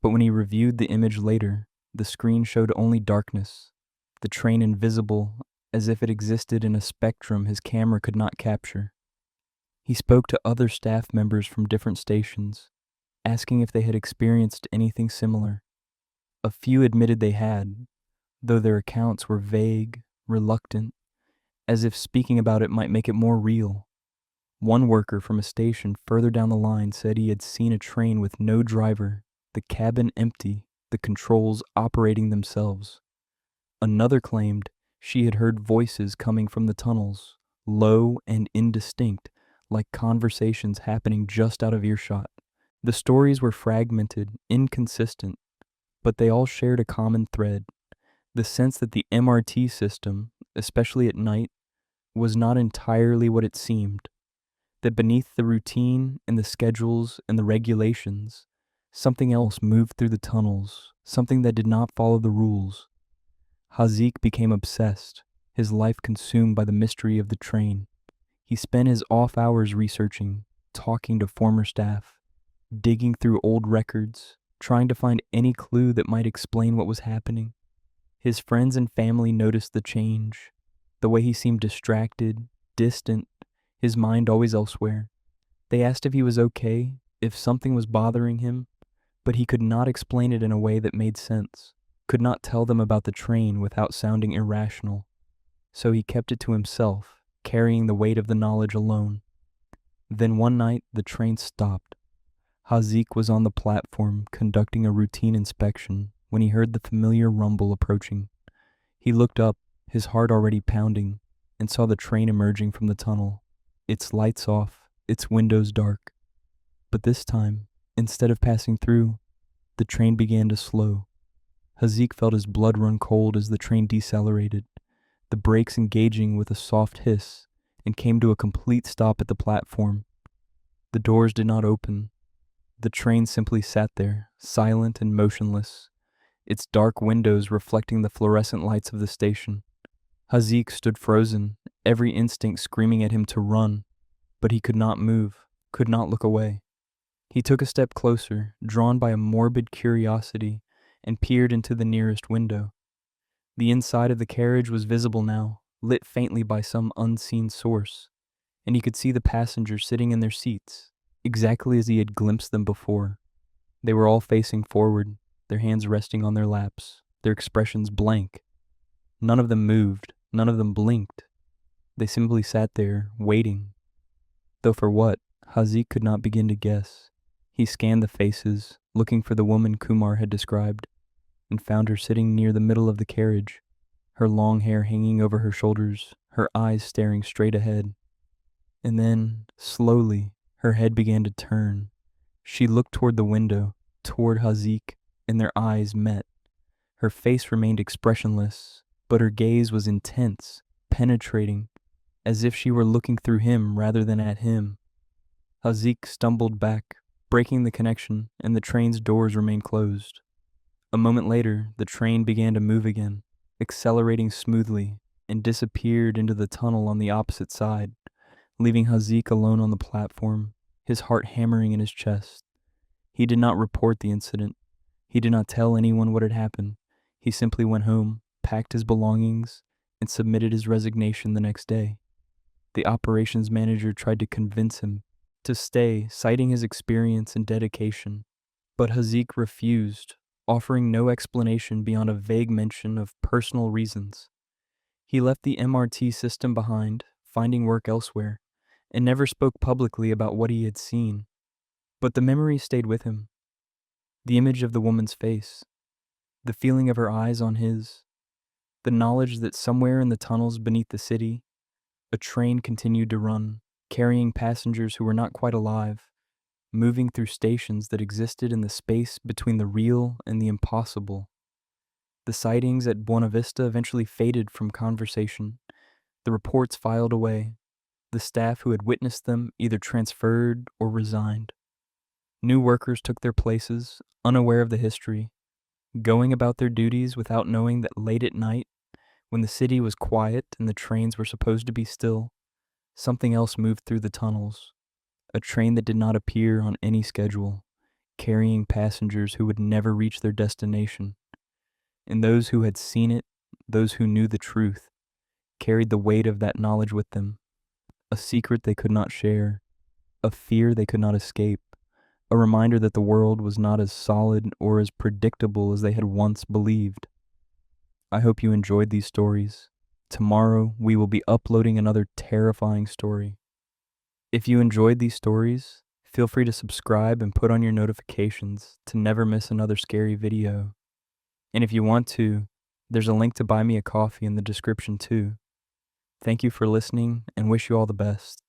Speaker 1: But when he reviewed the image later, the screen showed only darkness, the train invisible as if it existed in a spectrum his camera could not capture. He spoke to other staff members from different stations, asking if they had experienced anything similar. A few admitted they had, though their accounts were vague, reluctant, as if speaking about it might make it more real. One worker from a station further down the line said he had seen a train with no driver, the cabin empty, the controls operating themselves. Another claimed she had heard voices coming from the tunnels, low and indistinct, like conversations happening just out of earshot. The stories were fragmented, inconsistent, but they all shared a common thread, the sense that the MRT system, especially at night, was not entirely what it seemed, that beneath the routine and the schedules and the regulations, something else moved through the tunnels, something that did not follow the rules. Haziq became obsessed, his life consumed by the mystery of the train. He spent his off hours researching, talking to former staff, digging through old records, trying to find any clue that might explain what was happening. His friends and family noticed the change, the way he seemed distracted, distant, his mind always elsewhere. They asked if he was okay, if something was bothering him, but he could not explain it in a way that made sense, could not tell them about the train without sounding irrational. So he kept it to himself, carrying the weight of the knowledge alone. Then one night, the train stopped. Haziq was on the platform conducting a routine inspection when he heard the familiar rumble approaching. He looked up, his heart already pounding, and saw the train emerging from the tunnel, its lights off, its windows dark. But this time, instead of passing through, the train began to slow. Haziq felt his blood run cold as the train decelerated, the brakes engaging with a soft hiss, and came to a complete stop at the platform. The doors did not open. The train simply sat there, silent and motionless, its dark windows reflecting the fluorescent lights of the station. Haziq stood frozen, every instinct screaming at him to run, but he could not move, could not look away. He took a step closer, drawn by a morbid curiosity, and peered into the nearest window. The inside of the carriage was visible now, lit faintly by some unseen source, and he could see the passengers sitting in their seats, exactly as he had glimpsed them before. They were all facing forward, their hands resting on their laps, their expressions blank. None of them moved, none of them blinked. They simply sat there, waiting. Though for what, Haziq could not begin to guess. He scanned the faces, looking for the woman Kumar had described, and found her sitting near the middle of the carriage, her long hair hanging over her shoulders, her eyes staring straight ahead. And then, slowly, her head began to turn. She looked toward the window, toward Haziq, and their eyes met. Her face remained expressionless, but her gaze was intense, penetrating, as if she were looking through him rather than at him. Haziq stumbled back, breaking the connection, and the train's doors remained closed. A moment later, the train began to move again, accelerating smoothly, and disappeared into the tunnel on the opposite side, leaving Haziq alone on the platform, his heart hammering in his chest. He did not report the incident. He did not tell anyone what had happened. He simply went home, packed his belongings, and submitted his resignation the next day. The operations manager tried to convince him to stay, citing his experience and dedication, but Haziq refused, offering no explanation beyond a vague mention of personal reasons. He left the MRT system behind, finding work elsewhere, and never spoke publicly about what he had seen. But the memory stayed with him. The image of the woman's face, the feeling of her eyes on his, the knowledge that somewhere in the tunnels beneath the city, a train continued to run, carrying passengers who were not quite alive, moving through stations that existed in the space between the real and the impossible. The sightings at Buena Vista eventually faded from conversation. The reports filed away. The staff who had witnessed them either transferred or resigned. New workers took their places, unaware of the history, going about their duties without knowing that late at night, when the city was quiet and the trains were supposed to be still, something else moved through the tunnels. A train that did not appear on any schedule, carrying passengers who would never reach their destination. And those who had seen it, those who knew the truth, carried the weight of that knowledge with them. A secret they could not share, a fear they could not escape, a reminder that the world was not as solid or as predictable as they had once believed. I hope you enjoyed these stories. Tomorrow we will be uploading another terrifying story. If you enjoyed these stories, feel free to subscribe and put on your notifications to never miss another scary video. And if you want to, there's a link to buy me a coffee in the description too. Thank you for listening and wish you all the best.